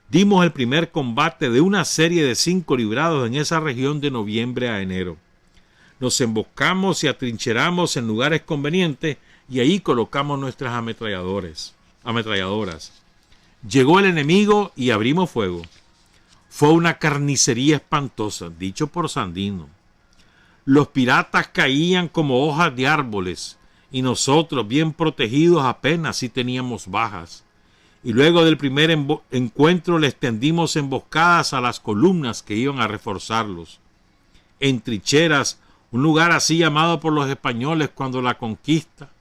dimos el primer combate de una serie de 5 librados en esa región de noviembre a enero. Nos emboscamos y atrincheramos en lugares convenientes y ahí colocamos nuestras ametralladoras. Llegó el enemigo y abrimos fuego. Fue una carnicería espantosa, dicho por Sandino. Los piratas caían como hojas de árboles y nosotros, bien protegidos, apenas si teníamos bajas. Y luego del primer encuentro les tendimos emboscadas a las columnas que iban a reforzarlos. En Trincheras, un lugar así llamado por los españoles cuando la conquista,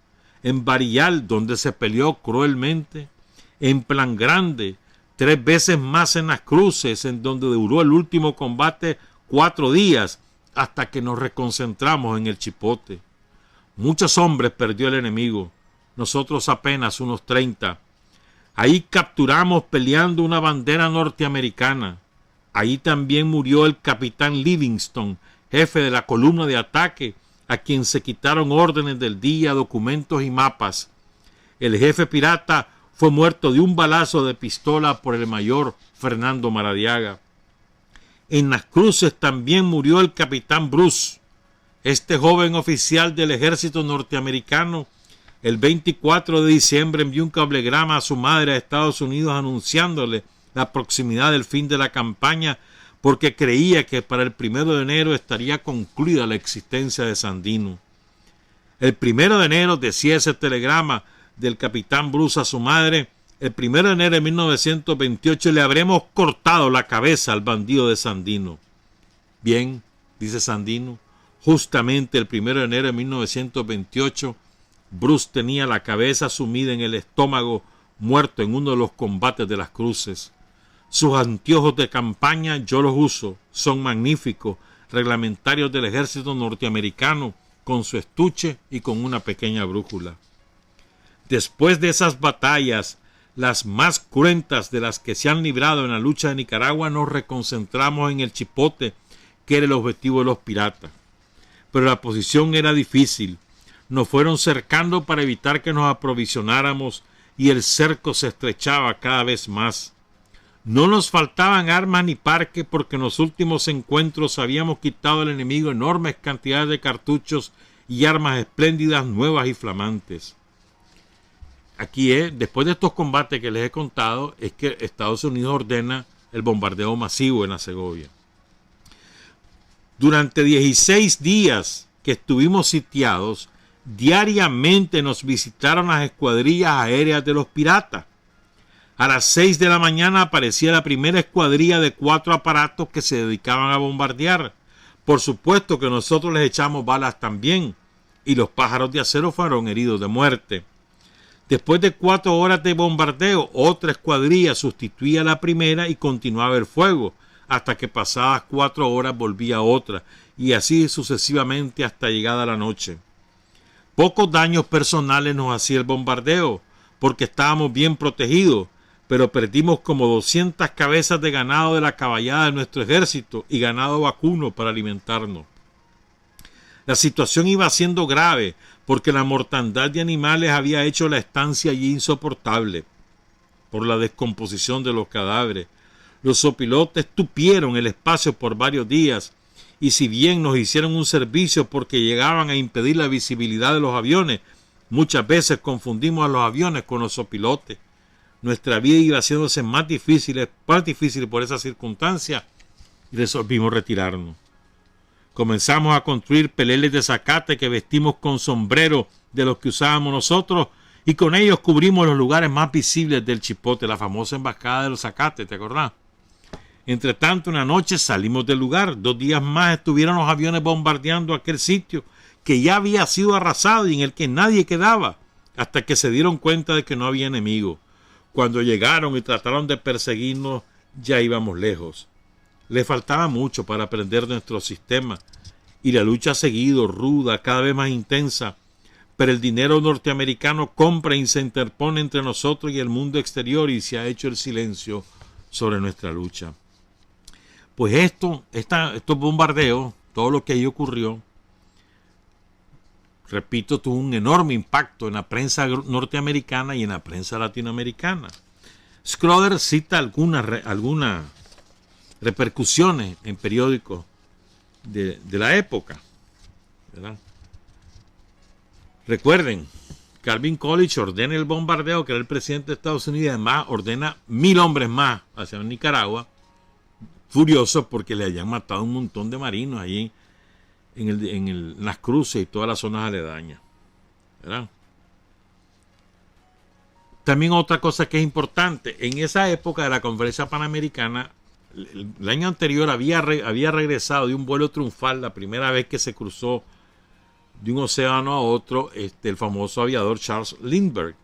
en Barillal, donde se peleó cruelmente, en Plan Grande, 3 veces más en Las Cruces, en donde duró el último combate 4 días, hasta que nos reconcentramos en el Chipote. Muchos hombres perdió el enemigo, nosotros apenas unos 30. Ahí capturamos peleando una bandera norteamericana. Ahí también murió el capitán Livingston, jefe de la columna de ataque, a quien se quitaron órdenes del día, documentos y mapas. El jefe pirata fue muerto de un balazo de pistola por el mayor Fernando Maradiaga. En Las Cruces también murió el capitán Bruce. Este joven oficial del ejército norteamericano, el 24 de diciembre envió un cablegrama a su madre a Estados Unidos anunciándole la proximidad del fin de la campaña, porque creía que para el 1 de enero estaría concluida la existencia de Sandino. El 1 de enero, decía ese telegrama del capitán Bruce a su madre, el 1 de enero de 1928 le habremos cortado la cabeza al bandido de Sandino. Bien, dice Sandino, justamente el 1 de enero de 1928, Bruce tenía la cabeza sumida en el estómago, muerto en uno de los combates de Las Cruces. Sus anteojos de campaña yo los uso, son magníficos, reglamentarios del ejército norteamericano, con su estuche y con una pequeña brújula. Después de esas batallas, las más cruentas de las que se han librado en la lucha de Nicaragua, nos reconcentramos en el Chipote, que era el objetivo de los piratas. Pero la posición era difícil. Nos fueron cercando para evitar que nos aprovisionáramos y el cerco se estrechaba cada vez más. No nos faltaban armas ni parque porque en los últimos encuentros habíamos quitado al enemigo enormes cantidades de cartuchos y armas espléndidas, nuevas y flamantes. Aquí después de estos combates que les he contado, es que Estados Unidos ordena el bombardeo masivo en la Segovia. Durante 16 días que estuvimos sitiados, diariamente nos visitaron las escuadrillas aéreas de los piratas. A las 6 de la mañana aparecía la primera escuadrilla de 4 aparatos que se dedicaban a bombardear. Por supuesto que nosotros les echamos balas también, y los pájaros de acero fueron heridos de muerte. Después de 4 horas de bombardeo, otra escuadrilla sustituía a la primera y continuaba el fuego, hasta que pasadas 4 horas volvía otra, y así sucesivamente hasta llegada la noche. Pocos daños personales nos hacía el bombardeo, porque estábamos bien protegidos, pero perdimos como 200 cabezas de ganado de la caballada de nuestro ejército y ganado vacuno para alimentarnos. La situación iba siendo grave, porque la mortandad de animales había hecho la estancia allí insoportable. Por la descomposición de los cadáveres, los zopilotes tupieron el espacio por varios días, y si bien nos hicieron un servicio porque llegaban a impedir la visibilidad de los aviones, muchas veces confundimos a los aviones con los zopilotes. Nuestra vida iba haciéndose más difícil por esa circunstancia, y resolvimos retirarnos. Comenzamos a construir peleles de zacate que vestimos con sombrero de los que usábamos nosotros, y con ellos cubrimos los lugares más visibles del Chipote, la famosa embajada de los zacates, ¿te acordás? Entre tanto, una noche salimos del lugar. 2 días más estuvieron los aviones bombardeando aquel sitio que ya había sido arrasado y en el que nadie quedaba. hasta que se dieron cuenta de que no había enemigo. Cuando llegaron y trataron de perseguirnos, ya íbamos lejos. Le faltaba mucho para aprender nuestro sistema, y la lucha ha seguido ruda, cada vez más intensa, pero el dinero norteamericano compra y se interpone entre nosotros y el mundo exterior, y se ha hecho el silencio sobre nuestra lucha. Pues estos bombardeos, todo lo que ahí ocurrió, repito, tuvo un enorme impacto en la prensa norteamericana y en la prensa latinoamericana. Schroeder cita algunas repercusiones en periódicos de la época, ¿verdad? Recuerden, Calvin Coolidge ordena el bombardeo, que era el presidente de Estados Unidos, y además ordena 1,000 hombres más hacia Nicaragua, furiosos porque le hayan matado un montón de marinos allí en las cruces y todas las zonas aledañas, ¿verdad? También otra cosa que es importante, en esa época de la conferencia panamericana, el año anterior había regresado de un vuelo triunfal, la primera vez que se cruzó de un océano a otro, el famoso aviador Charles Lindbergh.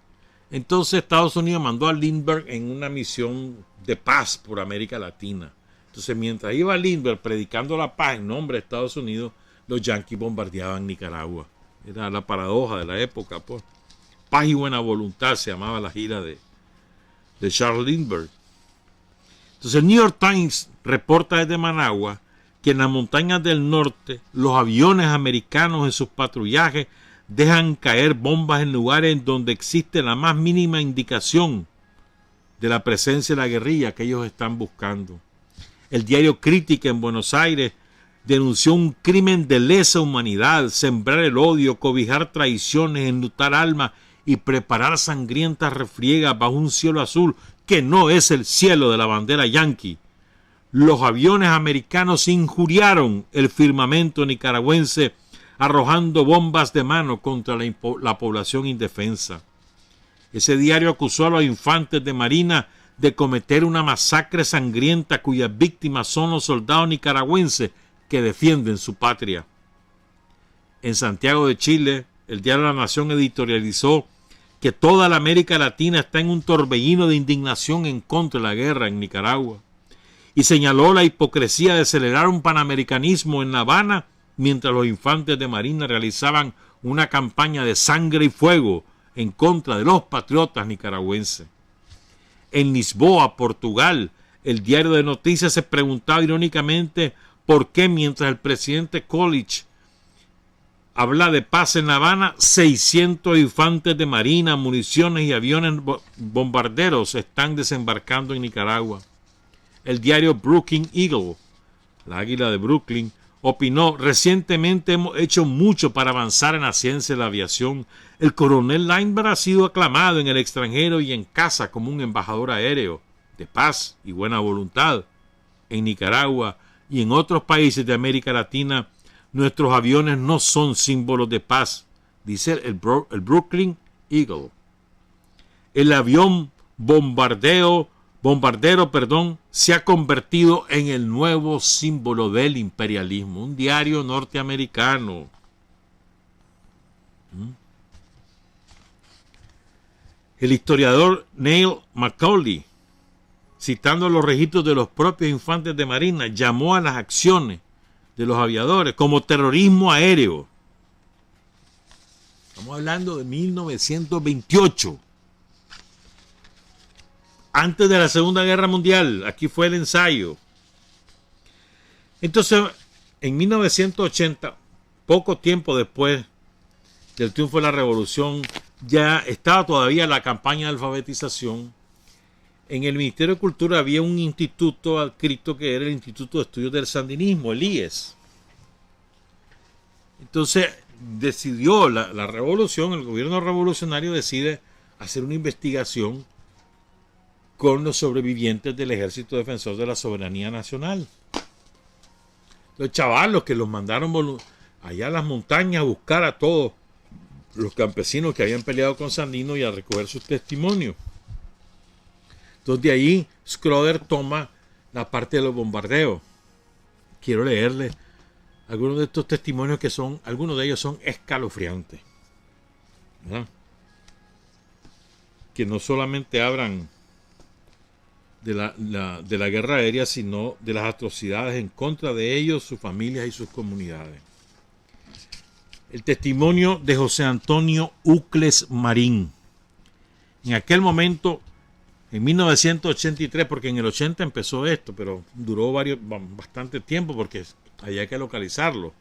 Entonces Estados Unidos mandó a Lindbergh en una misión de paz por América Latina. Entonces, mientras iba Lindbergh predicando la paz en nombre de Estados Unidos, los yanquis bombardeaban Nicaragua. Era la paradoja de la época, pues. Paz y buena voluntad se llamaba la gira de Charles Lindbergh. Entonces el New York Times reporta desde Managua que en las montañas del norte los aviones americanos en sus patrullajes dejan caer bombas en lugares donde existe la más mínima indicación de la presencia de la guerrilla que ellos están buscando. El diario Crítica en Buenos Aires denunció un crimen de lesa humanidad: sembrar el odio, cobijar traiciones, enlutar almas y preparar sangrientas refriegas bajo un cielo azul que no es el cielo de la bandera yanqui. Los aviones americanos injuriaron el firmamento nicaragüense arrojando bombas de mano contra la población indefensa. Ese diario acusó a los infantes de marina de cometer una masacre sangrienta cuyas víctimas son los soldados nicaragüenses que defienden su patria. En Santiago de Chile, el diario La Nación editorializó que toda la América Latina está en un torbellino de indignación en contra de la guerra en Nicaragua, y señaló la hipocresía de celebrar un panamericanismo en La Habana mientras los infantes de marina realizaban una campaña de sangre y fuego en contra de los patriotas nicaragüenses. En Lisboa, Portugal, el diario de noticias se preguntaba irónicamente por qué, mientras el presidente Coolidge habla de paz en La Habana, 600 infantes de marina, municiones y aviones bombarderos están desembarcando en Nicaragua. El diario Brooklyn Eagle, la águila de Brooklyn, opinó: recientemente hemos hecho mucho para avanzar en la ciencia de la aviación. El coronel Lindbergh ha sido aclamado en el extranjero y en casa como un embajador aéreo de paz y buena voluntad. En Nicaragua y en otros países de América Latina, nuestros aviones no son símbolos de paz, dice el Brooklyn Eagle. El avión bombardero, se ha convertido en el nuevo símbolo del imperialismo. Un diario norteamericano. El historiador Neil Macaulay, citando los registros de los propios infantes de marina, llamó a las acciones de los aviadores como terrorismo aéreo. Estamos hablando de 1928. Antes de la Segunda Guerra Mundial. Aquí fue el ensayo. Entonces, en 1980, poco tiempo después del triunfo de la Revolución, ya estaba todavía la campaña de alfabetización. En el Ministerio de Cultura había un instituto adscrito que era el Instituto de Estudios del Sandinismo, el IES. Entonces decidió la revolución, el gobierno revolucionario decide hacer una investigación con los sobrevivientes del Ejército Defensor de la Soberanía Nacional. Los chavalos que los mandaron allá a las montañas a buscar a todos los campesinos que habían peleado con Sandino y a recoger sus testimonios. Entonces de ahí Schroeder toma la parte de los bombardeos. Quiero leerles algunos de estos testimonios algunos de ellos son escalofriantes, ¿verdad? que no solamente hablan de la guerra aérea, sino de las atrocidades en contra de ellos, sus familias y sus comunidades. El testimonio de José Antonio Ucles Marín. En aquel momento, en 1983, porque en el 80 empezó esto, pero duró bastante tiempo porque había que localizarlo.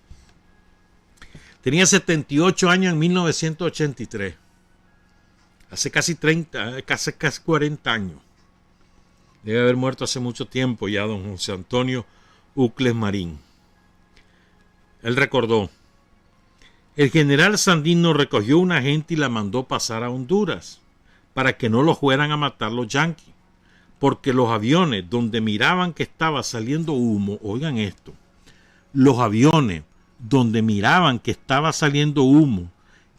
Tenía 78 años en 1983. Hace casi 40 años. Debe haber muerto hace mucho tiempo ya don José Antonio Ucles Marín. Él recordó: el general Sandino recogió una gente y la mandó pasar a Honduras para que no los fueran a matar los yanquis, porque los aviones donde miraban que estaba saliendo humo, oigan esto, los aviones donde miraban que estaba saliendo humo,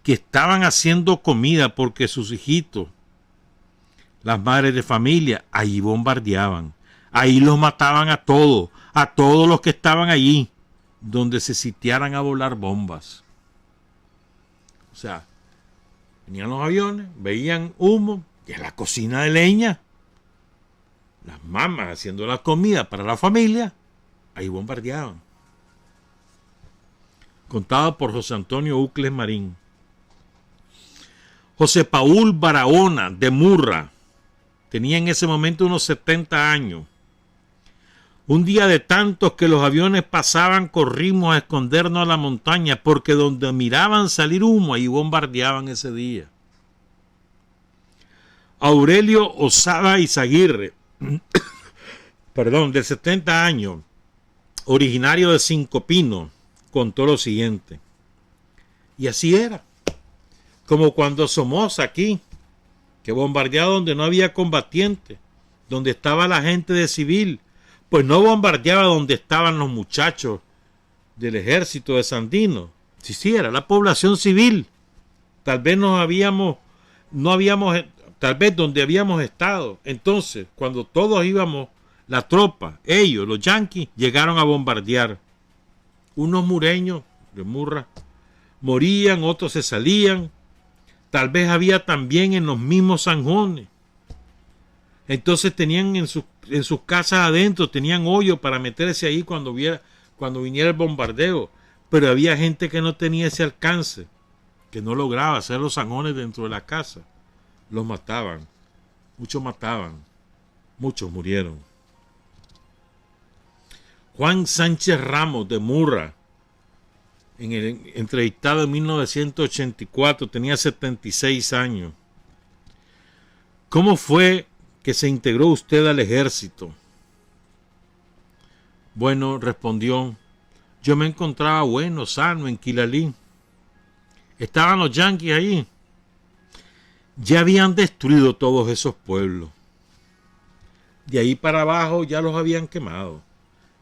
que estaban haciendo comida porque sus hijitos, las madres de familia, ahí bombardeaban, ahí los mataban a todos los que estaban allí, donde se sitiaran a volar bombas. O sea, venían los aviones, veían humo, y en la cocina de leña, las mamás haciendo la comida para la familia, ahí bombardeaban. Contado por José Antonio Ucles Marín. José Paul Barahona de Murra tenía en ese momento unos 70 años. Un día de tantos que los aviones pasaban, corrimos a escondernos a la montaña, porque donde miraban salir humo, ahí bombardeaban ese día. Aurelio Osada Izaguirre, de 70 años, originario de Cinco Pinos, contó lo siguiente. Y así era. Como cuando Somoza aquí, que bombardeaba donde no había combatientes, donde estaba la gente de civil, pues no bombardeaba donde estaban los muchachos del ejército de Sandino. Sí, era la población civil. Tal vez tal vez donde habíamos estado. Entonces, cuando todos íbamos, la tropa, ellos, los yanquis, llegaron a bombardear. Unos mureños de Murra morían, otros se salían. Tal vez había también en los mismos zanjones. Entonces tenían en sus casas adentro, tenían hoyo para meterse ahí cuando viniera el bombardeo. Pero había gente que no tenía ese alcance, que no lograba hacer los zanjones dentro de la casa. Los mataban. Muchos murieron. Juan Sánchez Ramos de Murra, en el entrevistado en 1984, tenía 76 años. ¿Cómo fue que se integró usted al ejército? Bueno, respondió, yo me encontraba sano en Quilalí. Estaban los yanquis ahí. Ya habían destruido todos esos pueblos. De ahí para abajo ya los habían quemado.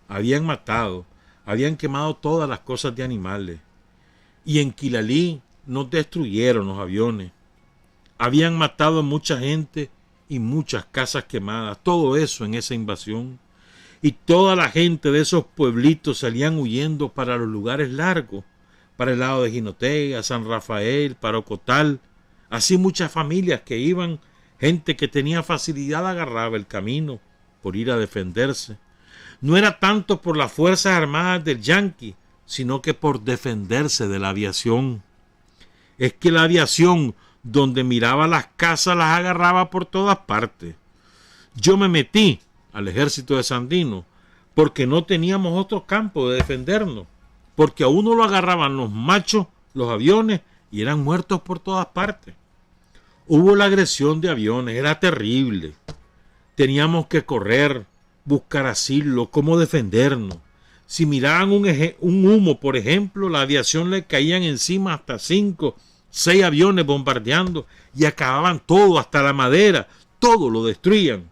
Habían matado. Habían quemado todas las cosas de animales. Y en Quilalí nos destruyeron los aviones. Habían matado a mucha gente y muchas casas quemadas. Todo eso en esa invasión. Y toda la gente de esos pueblitos salían huyendo para los lugares largos. Para el lado de Jinotega, San Rafael, para Ocotal. Así muchas familias que iban, gente que tenía facilidad agarraba el camino por ir a defenderse. No era tanto por las Fuerzas Armadas del Yanqui, sino que por defenderse de la aviación. Es que la aviación, donde miraba las casas, las agarraba por todas partes. Yo me metí al ejército de Sandino porque no teníamos otro campo de defendernos, porque a uno lo agarraban los machos, los aviones, y eran muertos por todas partes. Hubo la agresión de aviones, era terrible. Teníamos que correr, buscar asilo, cómo defendernos. Si miraban un humo, por ejemplo, la aviación le caían encima hasta 5, 6 aviones bombardeando y acababan todo, hasta la madera, todo lo destruían.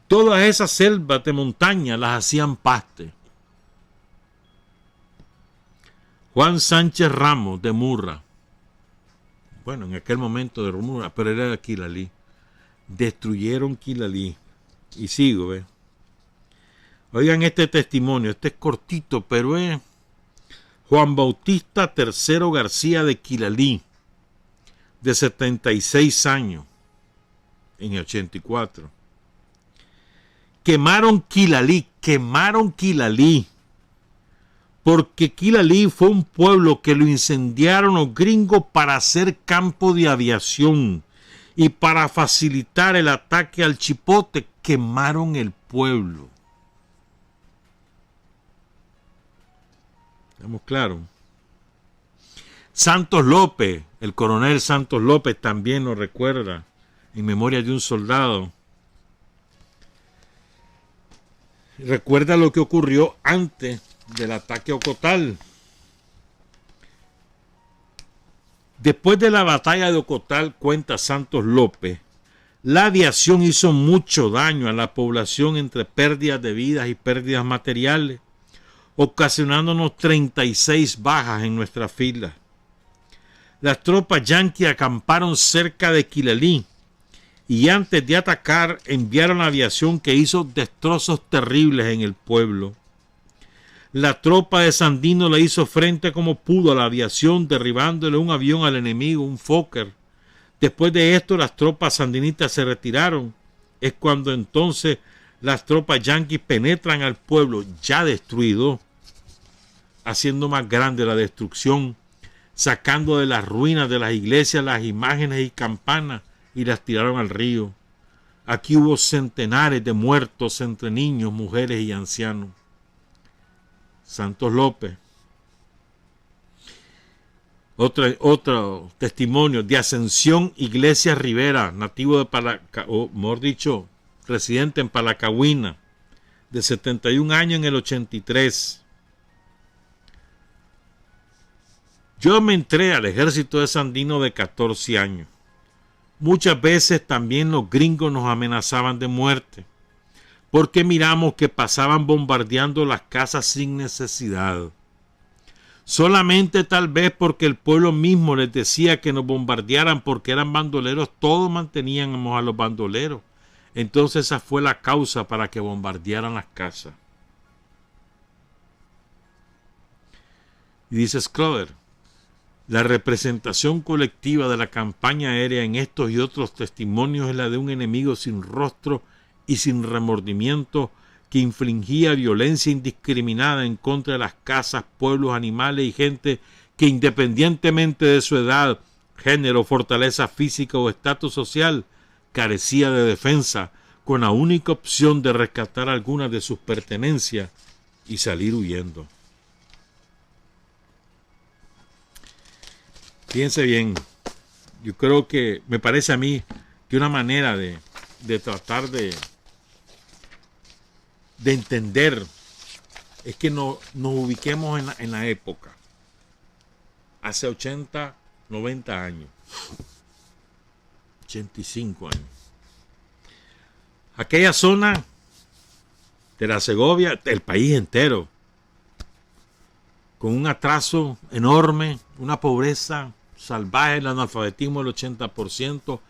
Todas esas selvas de montaña las hacían paste. Juan Sánchez Ramos de Murra. Bueno, en aquel momento de Murra, pero era de Quilalí. Destruyeron Quilalí. Y sigo, ¿ves? Oigan este testimonio, este es cortito, pero es Juan Bautista III García de Quilalí, de 76 años. en el 84. Quemaron Quilalí, porque Quilalí fue un pueblo que lo incendiaron los gringos para hacer campo de aviación y para facilitar el ataque al Chipote. Quemaron el pueblo. ¿Estamos claros? Santos López, el coronel Santos López también lo recuerda en memoria de un soldado. Recuerda lo que ocurrió antes del ataque a Ocotal. Después de la batalla de Ocotal, cuenta Santos López, la aviación hizo mucho daño a la población entre pérdidas de vidas y pérdidas materiales, ocasionándonos 36 bajas en nuestras filas. Las tropas yanquis acamparon cerca de Quilalí y antes de atacar enviaron aviación que hizo destrozos terribles en el pueblo. La tropa de Sandino le hizo frente como pudo a la aviación, derribándole un avión al enemigo, un Fokker. Después de esto, las tropas sandinistas se retiraron. Es cuando entonces las tropas yanquis penetran al pueblo ya destruido, haciendo más grande la destrucción, sacando de las ruinas de las iglesias las imágenes y campanas y las tiraron al río. Aquí hubo centenares de muertos entre niños, mujeres y ancianos. Santos López. Otro testimonio de Ascensión Iglesias Rivera, nativo de residente en Palacagüina, de 71 años en el 83. Yo me entré al ejército de Sandino de 14 años. Muchas veces también los gringos nos amenazaban de muerte, porque miramos que pasaban bombardeando las casas sin necesidad. Solamente tal vez porque el pueblo mismo les decía que nos bombardearan porque eran bandoleros, todos manteníamos a los bandoleros. Entonces esa fue la causa para que bombardearan las casas. Y dice Scroder, la representación colectiva de la campaña aérea en estos y otros testimonios es la de un enemigo sin rostro y sin remordimiento que infligía violencia indiscriminada en contra de las casas, pueblos, animales y gente que independientemente de su edad, género, fortaleza física o estatus social, carecía de defensa, con la única opción de rescatar algunas de sus pertenencias y salir huyendo. Fíjense bien, yo creo que me parece a mí que una manera de tratar de entender es que nos ubiquemos en la época, hace 80, 90 años, 85 años. Aquella zona de la Segovia, el país entero, con un atraso enorme, una pobreza salvaje, el analfabetismo del 80%,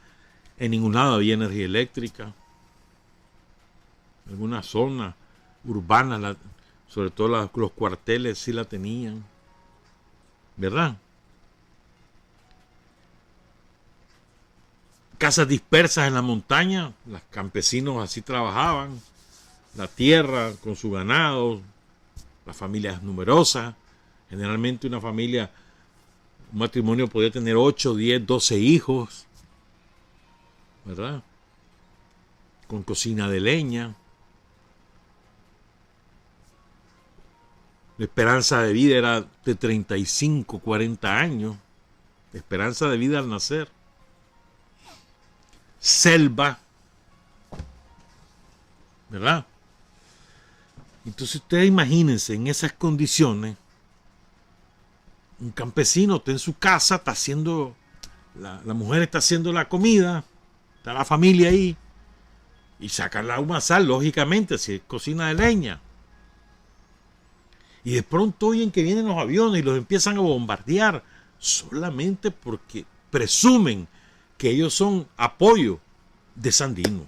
en ningún lado había energía eléctrica. En algunas zonas urbanas, sobre todo los cuarteles sí la tenían, ¿verdad? Casas dispersas en la montaña, los campesinos así trabajaban, la tierra con su ganado, las familias numerosas, generalmente una familia, un matrimonio podía tener 8, 10, 12 hijos, ¿verdad? Con cocina de leña. La esperanza de vida era de 35, 40 años. La esperanza de vida al nacer. Selva. ¿Verdad? Entonces ustedes imagínense en esas condiciones. Un campesino está en su casa, está haciendo, la mujer está haciendo la comida, está la familia ahí, y sacan la humasal, lógicamente, si es cocina de leña. Y de pronto oyen que vienen los aviones y los empiezan a bombardear, solamente porque presumen que ellos son apoyo de Sandino.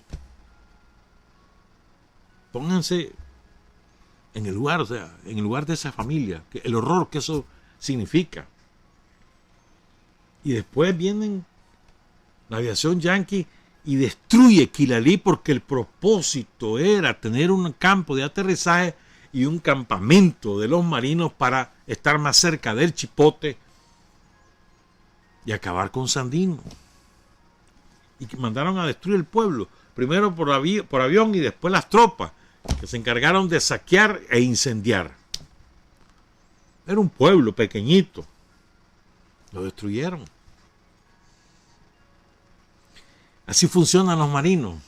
Pónganse en el lugar, o sea, en el lugar de esa familia, que el horror que eso significa. Y después vienen la aviación yanqui y destruye Quilalí porque el propósito era tener un campo de aterrizaje y un campamento de los marinos para estar más cerca del Chipote y acabar con Sandino. Y que mandaron a destruir el pueblo, primero por avión y después las tropas, que se encargaron de saquear e incendiar. Era un pueblo pequeñito. Lo destruyeron. Así funcionan los marinos.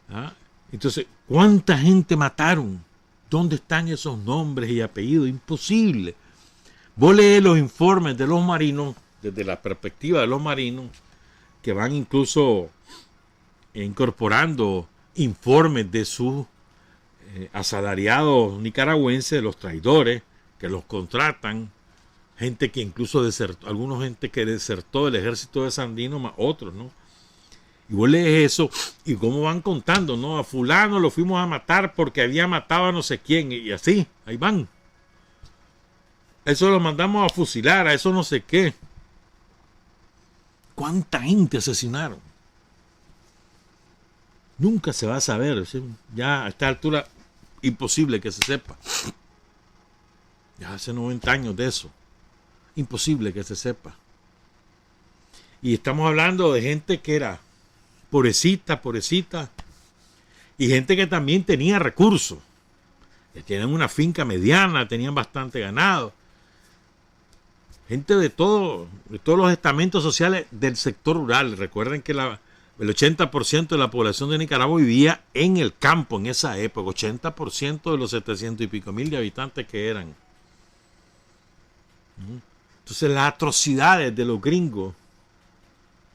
¿Ah? Entonces, ¿cuánta gente mataron? ¿Dónde están esos nombres y apellidos? Imposible. Vos lees los informes de los marinos, desde la perspectiva de los marinos, que van incluso incorporando informes de sus asalariados nicaragüenses, los traidores, que los contratan, gente que incluso desertó, algunos gente que desertó del ejército de Sandino, más otros, ¿no? Y vos lees eso y cómo van contando, ¿no? A fulano lo fuimos a matar porque había matado a no sé quién, y así, ahí van. Eso lo mandamos a fusilar, a eso no sé qué. ¿Cuánta gente asesinaron? Nunca se va a saber, ¿sí? Ya a esta altura imposible que se sepa. Ya hace 90 años de eso. Imposible que se sepa. Y estamos hablando de gente que era pobrecita, y gente que también tenía recursos, que tienen una finca mediana, tenían bastante ganado. Gente de todos los estamentos sociales del sector rural. Recuerden que el 80% de la población de Nicaragua vivía en el campo en esa época, 80% de los 700 y pico mil de habitantes que eran. Entonces las atrocidades de los gringos,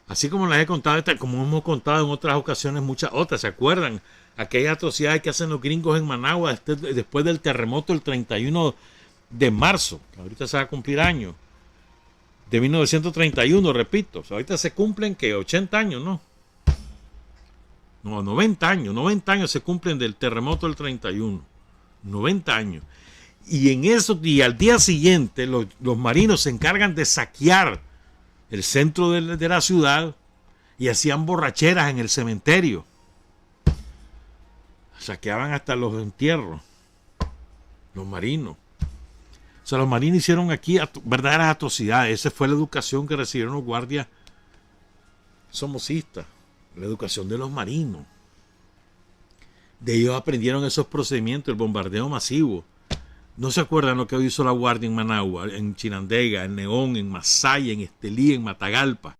así como las he contado, como hemos contado en otras ocasiones, muchas otras, ¿se acuerdan? Aquellas atrocidades que hacen los gringos en Managua después del terremoto del 31 de marzo, que ahorita se va a cumplir años, de 1931, repito. O sea, ahorita se cumplen, ¿qué? 80 años, ¿no? No, 90 años se cumplen del terremoto del 31. 90 años. Y en eso, y al día siguiente, los marinos se encargan de saquear el centro de la ciudad y hacían borracheras en el cementerio. Saqueaban hasta los entierros. Los marinos. O sea, los marinos hicieron aquí verdaderas atrocidades. Esa fue la educación que recibieron los guardias somocistas. La educación de los marinos. De ellos aprendieron esos procedimientos, el bombardeo masivo. ¿No se acuerdan lo que hizo la Guardia en Managua, en Chinandega, en Neón, en Masaya, en Estelí, en Matagalpa?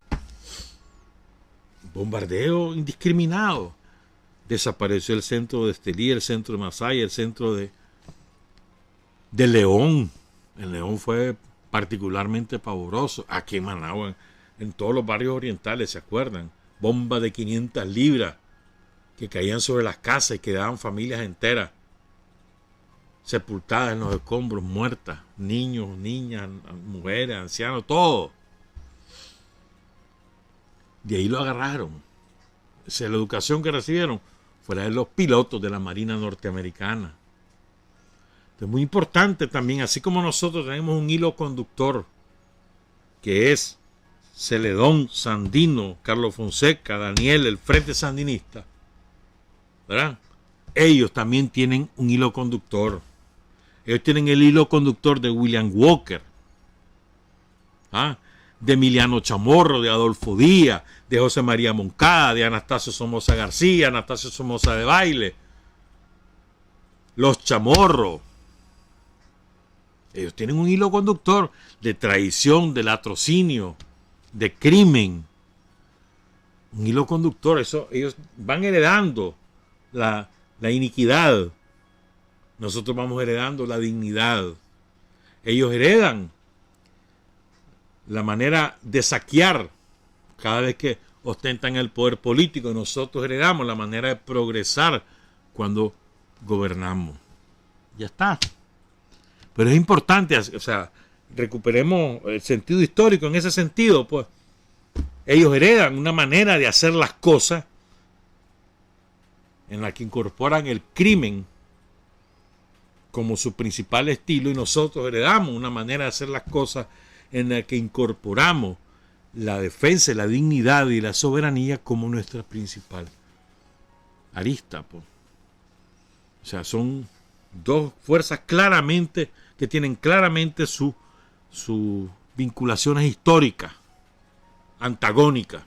Bombardeo indiscriminado. Desapareció el centro de Estelí, el centro de Masaya, el centro de León. En León fue particularmente pavoroso. Aquí en Managua, en todos los barrios orientales, ¿se acuerdan? Bombas de 500 libras que caían sobre las casas y quedaban familias enteras sepultadas en los escombros, muertas, niños, niñas, mujeres, ancianos, todo. De ahí lo agarraron. O sea, la educación que recibieron fue la de los pilotos de la Marina norteamericana. Es muy importante también, así como nosotros tenemos un hilo conductor, que es Celedón, Sandino, Carlos Fonseca, Daniel, el Frente Sandinista, ¿verdad? Ellos también tienen un hilo conductor. Ellos tienen el hilo conductor de William Walker, de Emiliano Chamorro, de Adolfo Díaz, de José María Moncada, de Anastasio Somoza García, Anastasio Somoza de Baile, los Chamorros. Ellos tienen un hilo conductor de traición, de latrocinio, de crimen. Un hilo conductor. Eso, ellos van heredando la iniquidad. Nosotros vamos heredando la dignidad. Ellos heredan la manera de saquear cada vez que ostentan el poder político. Nosotros heredamos la manera de progresar cuando gobernamos. Ya está. Pero es importante, o sea, recuperemos el sentido histórico en ese sentido, pues. Ellos heredan una manera de hacer las cosas en la que incorporan el crimen como su principal estilo, y nosotros heredamos una manera de hacer las cosas en la que incorporamos la defensa de la dignidad y la soberanía como nuestra principal arista. Po. O sea, son dos fuerzas claramente que tienen claramente sus vinculaciones históricas, antagónicas,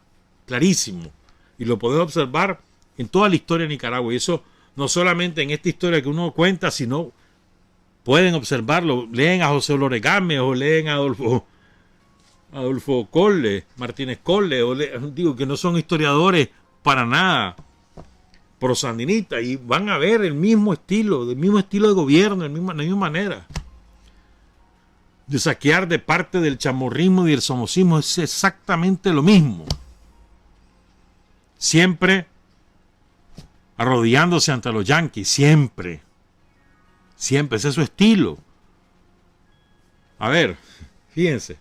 clarísimo. Y lo podemos observar en toda la historia de Nicaragua. Y eso no solamente en esta historia que uno cuenta, sino pueden observarlo. Leen a José Dolores Gámez o leen a Adolfo Colle, Martínez Colle, digo que no son historiadores para nada prosandinistas, y van a ver el mismo estilo de gobierno, la misma manera de saquear de parte del chamorrismo y del somocismo. Es exactamente lo mismo, siempre arrodillándose ante los yanquis, siempre, ese es su estilo. A ver, fíjense,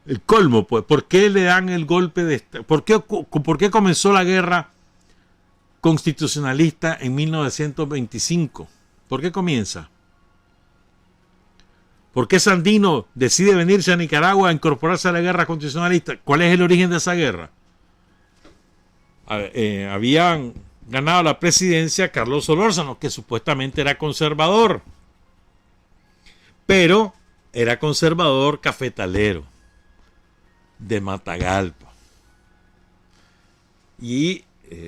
el colmo, pues, ¿por qué le dan el golpe de Estado? ¿Por qué comenzó la guerra constitucionalista en 1925? ¿Por qué comienza? ¿Por qué Sandino decide venirse a Nicaragua a incorporarse a la guerra constitucionalista? ¿Cuál es el origen de esa guerra? Habían ganado la presidencia Carlos Solórzano, que supuestamente era conservador, pero era conservador cafetalero de Matagalpa, y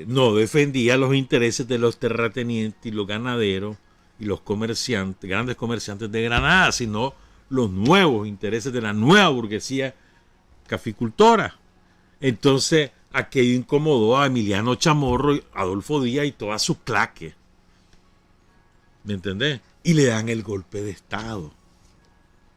no defendía los intereses de los terratenientes y los ganaderos y los comerciantes, grandes comerciantes de Granada, sino los nuevos intereses de la nueva burguesía caficultora. Entonces aquello incomodó a Emiliano Chamorro, Adolfo Díaz y toda su claque, ¿me entendés? Y le dan el golpe de Estado,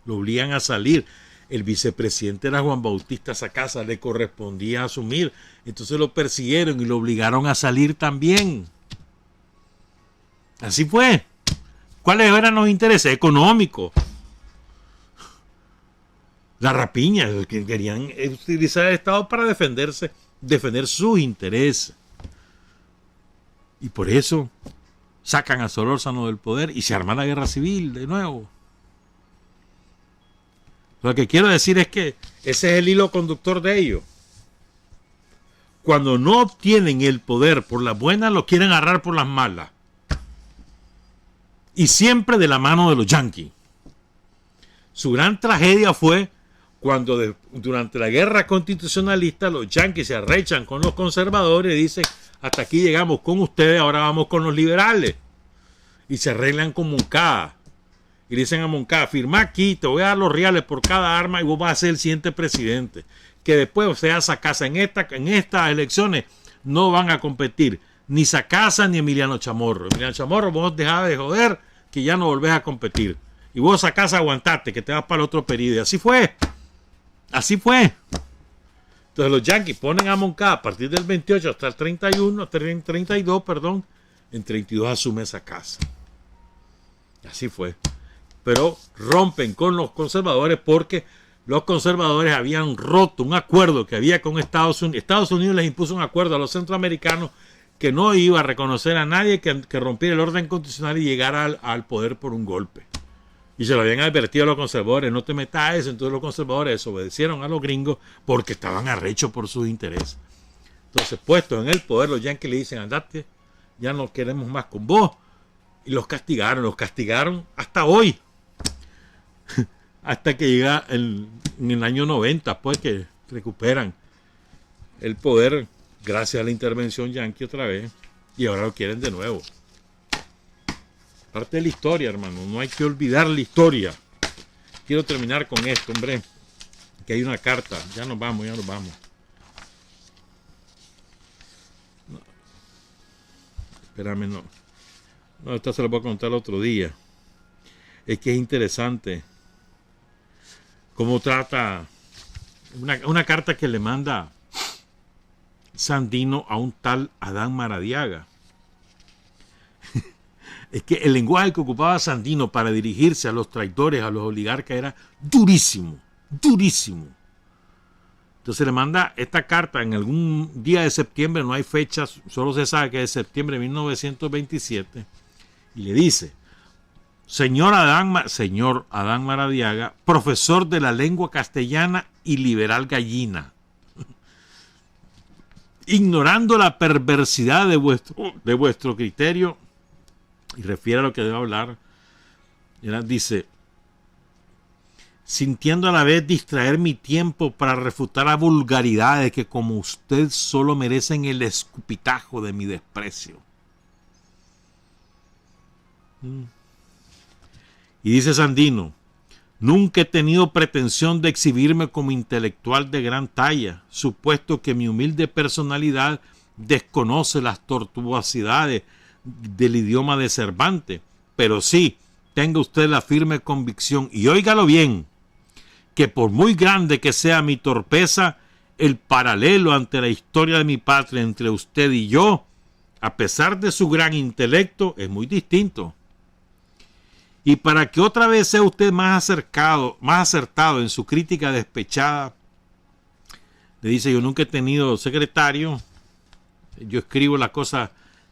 lo obligan a salir. El vicepresidente era Juan Bautista Sacasa, le correspondía asumir. Entonces lo persiguieron y lo obligaron a salir también. Así fue. ¿Cuáles eran los intereses económicos? La rapiña, que querían utilizar el Estado para defender sus intereses. Y por eso sacan a Solórzano del poder y se arma la guerra civil de nuevo. Lo que quiero decir es que ese es el hilo conductor de ellos. Cuando no obtienen el poder por las buenas, lo quieren agarrar por las malas. Y siempre de la mano de los yanquis. Su gran tragedia fue cuando durante la guerra constitucionalista los yanquis se arrechan con los conservadores y dicen: hasta aquí llegamos con ustedes, ahora vamos con los liberales. Y se arreglan con Moncada. Y le dicen a Moncada: firma aquí, te voy a dar los reales por cada arma y vos vas a ser el siguiente presidente. Que después, o sea, Sacasa en estas elecciones no van a competir ni Sacasa ni Emiliano Chamorro. Emiliano Chamorro, vos dejás de joder, que ya no volvés a competir. Y vos Sacasa, aguantate, que te vas para el otro periodo. Y así fue. Así fue. Entonces los yanquis ponen a Moncada a partir del 28 hasta el 32, perdón. En 32 asume Sacasa. Así fue. Pero rompen con los conservadores porque los conservadores habían roto un acuerdo que había con Estados Unidos. Estados Unidos les impuso un acuerdo a los centroamericanos que no iba a reconocer a nadie que rompiera el orden constitucional y llegara al poder por un golpe. Y se lo habían advertido a los conservadores: no te metas a eso. Entonces los conservadores desobedecieron a los gringos porque estaban arrechos por sus intereses. Entonces, puestos en el poder, los yanquis le dicen: andate, ya no queremos más con vos. Y los castigaron hasta hoy. Hasta que llega en el año 90, pues, que recuperan el poder gracias a la intervención yanqui otra vez, y ahora lo quieren de nuevo. Parte de la historia, hermano, no hay que olvidar la historia. Quiero terminar con esto, hombre, que hay una carta. Ya nos vamos. No. Espérame, no, esta se la voy a contar otro día. Es que es interesante cómo trata una carta que le manda Sandino a un tal Adán Maradiaga. Es que el lenguaje que ocupaba Sandino para dirigirse a los traidores, a los oligarcas, era durísimo. Entonces le manda esta carta en algún día de septiembre, no hay fechas, solo se sabe que es de septiembre de 1927, y le dice: señor Adán Maradiaga, profesor de la lengua castellana y liberal gallina, ignorando la perversidad de vuestro criterio, y refiere a lo que debo hablar, dice, sintiendo a la vez distraer mi tiempo para refutar a vulgaridades que como usted solo merecen el escupitajo de mi desprecio. Y dice Sandino, nunca he tenido pretensión de exhibirme como intelectual de gran talla, supuesto que mi humilde personalidad desconoce las tortuosidades del idioma de Cervantes, pero sí, tenga usted la firme convicción, y óigalo bien, que por muy grande que sea mi torpeza, el paralelo ante la historia de mi patria entre usted y yo, a pesar de su gran intelecto, es muy distinto. Y para que otra vez sea usted más acertado en su crítica despechada, le dice, yo nunca he tenido secretario, yo escribo las cosas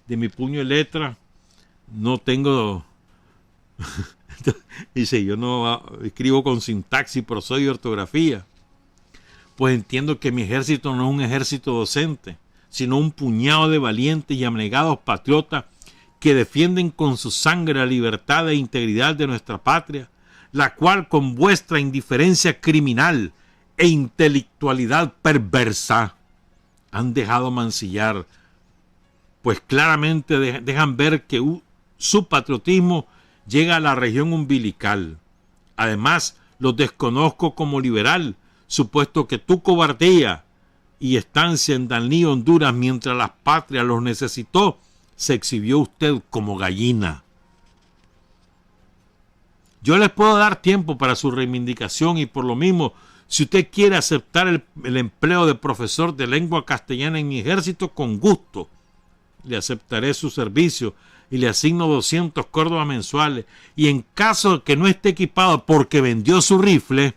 de mi puño y letra, no tengo... Dice, yo no escribo con sintaxis, prosodia y ortografía. Pues entiendo que mi ejército no es un ejército docente, sino un puñado de valientes y abnegados patriotas que defienden con su sangre la libertad e integridad de nuestra patria, la cual con vuestra indiferencia criminal e intelectualidad perversa han dejado mancillar, pues claramente dejan ver que su patriotismo llega a la región umbilical. Además, los desconozco como liberal, supuesto que tu cobardía y estancia en Danlí, Honduras, mientras la patria los necesitó, se exhibió usted como gallina. Yo les puedo dar tiempo para su reivindicación y por lo mismo, si usted quiere aceptar el empleo de profesor de lengua castellana en mi ejército, con gusto le aceptaré su servicio y le asigno 200 córdobas mensuales, y en caso de que no esté equipado porque vendió su rifle,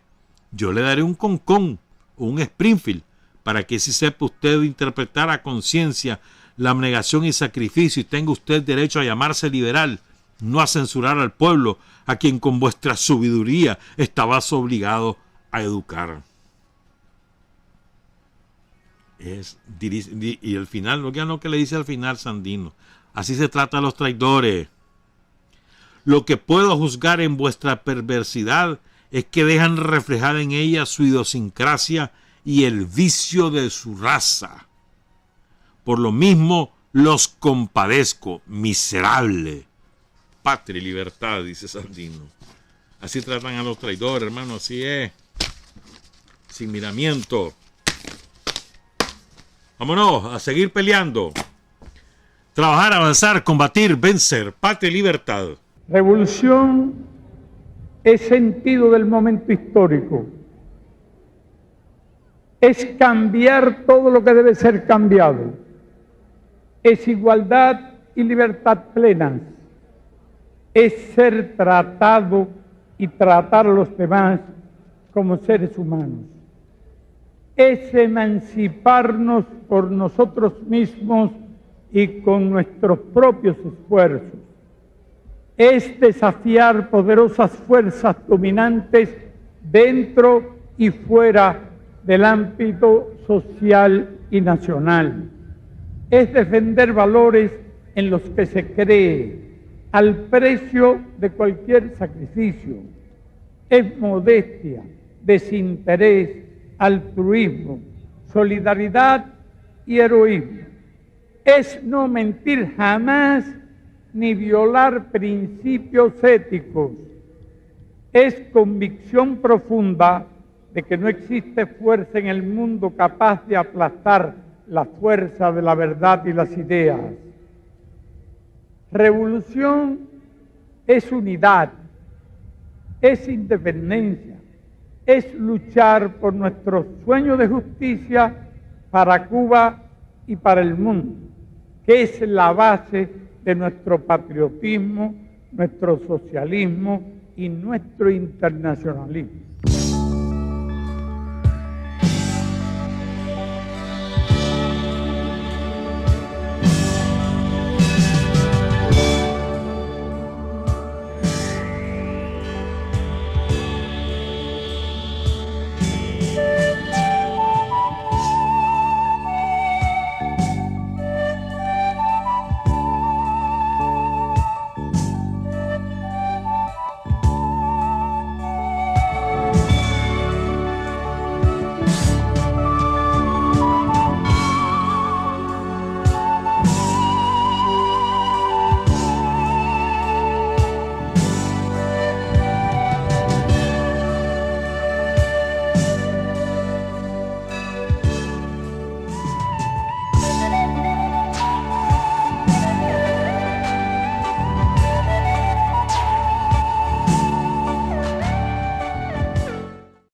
yo le daré un concón o un Springfield para que si sepa usted interpretar a conciencia la abnegación y sacrificio y tenga usted derecho a llamarse liberal, no a censurar al pueblo a quien con vuestra sabiduría estabas obligado a educar. Y el final, lo que le dice al final Sandino, así se trata a los traidores. Lo que puedo juzgar en vuestra perversidad es que dejan reflejar en ella su idiosincrasia y el vicio de su raza. Por lo mismo los compadezco, miserable. Patria y libertad, dice Sandino. Así tratan a los traidores, hermano, así es. Sin miramiento. Vámonos a seguir peleando. Trabajar, avanzar, combatir, vencer. Patria y libertad. Revolución es sentido del momento histórico. Es cambiar todo lo que debe ser cambiado. Es igualdad y libertad plenas. Es ser tratado y tratar a los demás como seres humanos. Es emanciparnos por nosotros mismos y con nuestros propios esfuerzos. Es desafiar poderosas fuerzas dominantes dentro y fuera del ámbito social y nacional. Es defender valores en los que se cree al precio de cualquier sacrificio. Es modestia, desinterés, altruismo, solidaridad y heroísmo. Es no mentir jamás ni violar principios éticos. Es convicción profunda de que no existe fuerza en el mundo capaz de aplastar la fuerza de la verdad y las ideas. Revolución es unidad, es independencia, es luchar por nuestro sueño de justicia para Cuba y para el mundo, que es la base de nuestro patriotismo, nuestro socialismo y nuestro internacionalismo.